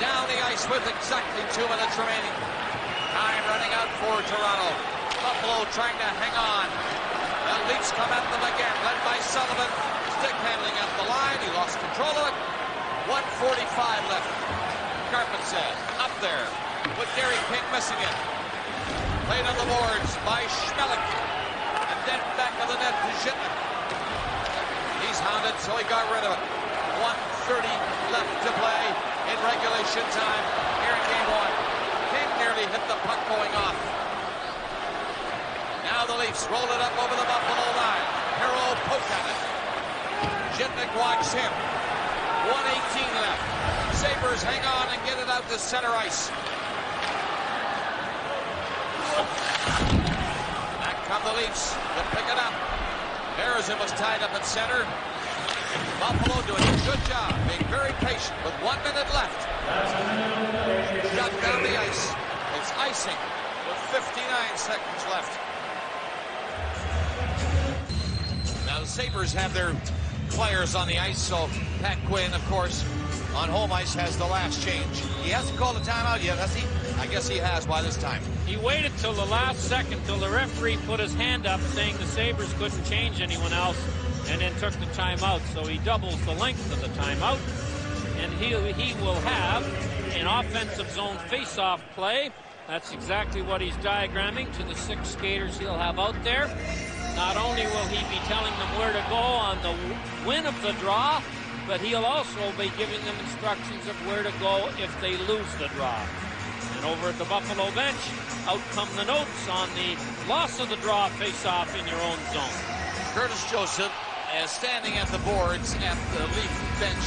down the ice with exactly 2 minutes remaining. Time running out for Toronto. Buffalo trying to hang on. The Leafs come at them again, led by Sullivan. Stick handling up the line. He lost control of it. 1:45 left. Carpet said up there with Gary King missing it. Played on the boards by Schmelik. And then back of the net to Zhitnik. He's hounded, so he got rid of it. 1:30 left to play in regulation time here in Game 1. King nearly hit the puck going off. Now the Leafs roll it up over the Buffalo line. Hero poke at it. Zhitnik watches him. 1:18 left. Sabres hang on and get it out to center ice. Back come the Leafs to pick it up. Harrison was tied up at center. Buffalo doing a good job, being very patient with 1 minute left. Shut down the ice. It's icing with 59 seconds left. Now the Sabres have their players on the ice, so Pat Quinn, of course, on home ice has the last change. He hasn't called a timeout yet, has he? I guess he has by this time. He waited till the last second, till the referee put his hand up saying the Sabres couldn't change anyone else, and then took the timeout. So he doubles the length of the timeout, and he will have an offensive zone face-off play. That's exactly what he's diagramming to the 6 skaters he'll have out there. Not only will he be telling them where to go on the win of the draw, but he'll also be giving them instructions of where to go if they lose the draw. And over at the Buffalo bench, out come the notes on the loss of the draw face-off in your own zone. Curtis Joseph is standing at the boards at the Leaf bench,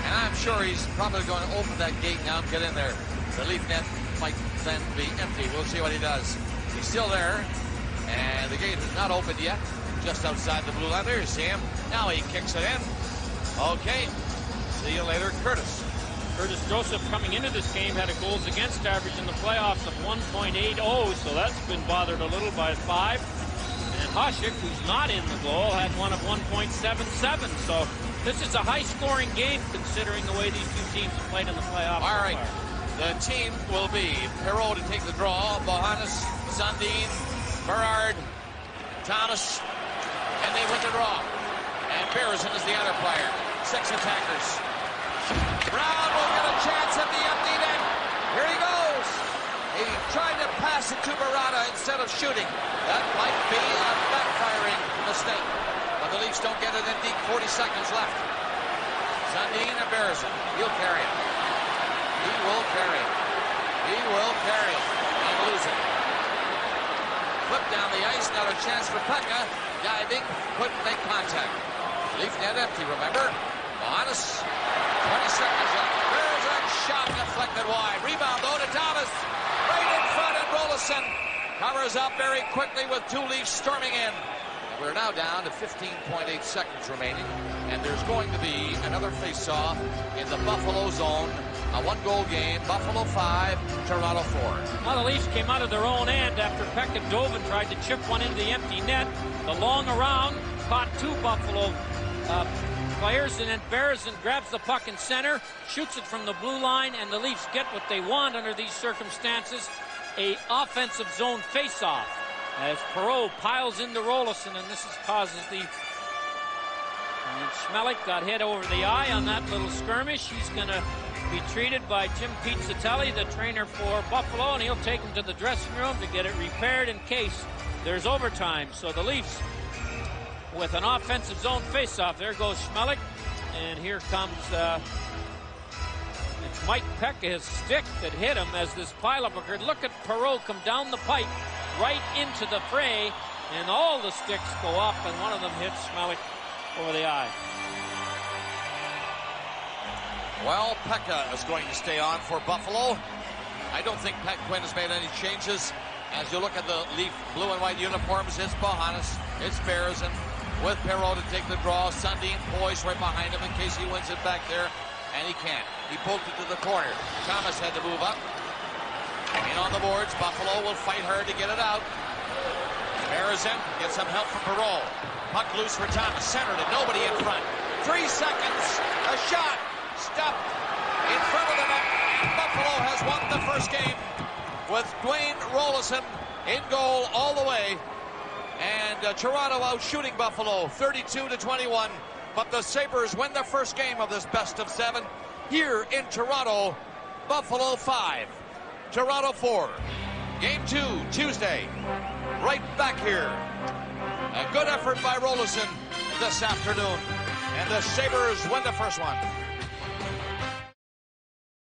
and I'm sure he's probably going to open that gate now and get in there. The Leaf net might then be empty. We'll see what he does. He's still there, and the gate is not opened yet. Just outside the blue line. There you see him. Now he kicks it in. Okay. See you later, Curtis. Curtis Joseph coming into this game had a goals against average in the playoffs of 1.80, so that's been bothered a little by 5. And Hasek, who's not in the goal, had one of 1.77. So this is a high-scoring game considering the way these two teams have played in the playoffs. All right. The team will be Perreault to take the draw, Bohannes, Sundin, Berard, Thomas, and they win the draw. And Beresin is the other player. 6 attackers. Brown will get a chance at the empty net. Here he goes. He tried to pass it to Barada instead of shooting. That might be a backfiring mistake. But the Leafs don't get it in deep. 40 seconds left. Sundin and Beresin. He'll carry it. He will carry it. He will carry it and lose it. Flip down the ice. Now a chance for Pekka. Diving. Couldn't make contact. Leaf net empty, remember? Bohannes. 20 seconds left. There's a shot deflected wide. Rebound, though, to Thomas. Right in front, and Rolison covers up very quickly with 2 Leafs storming in. We're now down to 15.8 seconds remaining, and there's going to be another face-off in the Buffalo zone. A 1-goal game. Buffalo 5, Toronto 4. Well, the Leafs came out of their own end after Pekka dove and tried to chip one into the empty net. The long around caught 2 Buffalo players, and then Beresin grabs the puck in center, shoots it from the blue line, and the Leafs get what they want under these circumstances, a offensive zone face-off. As Perreault piles into Rolison, and this causes the... And Schmelik got hit over the eye on that little skirmish. He's going to be treated by Jim Pizzatelli, the trainer for Buffalo, and he'll take him to the dressing room to get it repaired in case there's overtime. So the Leafs with an offensive zone face-off. There goes Schmelik, and here comes it's Mike Pekka's stick that hit him as this pileup occurred. Look at Perreault come down the pipe right into the fray, and all the sticks go up, and one of them hits Schmelik over the eye. Well, Pekka is going to stay on for Buffalo. I don't think Pat Quinn has made any changes. As you look at the Leaf blue and white uniforms, it's Bohannes, it's Beresin, with Perreault to take the draw. Sundin poised right behind him in case he wins it back there, and he can't. He poked it to the corner. Thomas had to move up. In on the boards, Buffalo will fight hard to get it out. Beresin gets some help from Perreault. Puck loose for Thomas, centered it, nobody in front. 3 seconds, a shot, stopped in front of the net. Buffalo has won the first game with Dwayne Rolison in goal all the way. And Toronto out shooting Buffalo 32-21. But the Sabres win the first game of this best of 7 here in Toronto. Buffalo 5, Toronto 4. Game 2, Tuesday, right back here. A good effort by Rolison this afternoon. And the Sabres win the first one.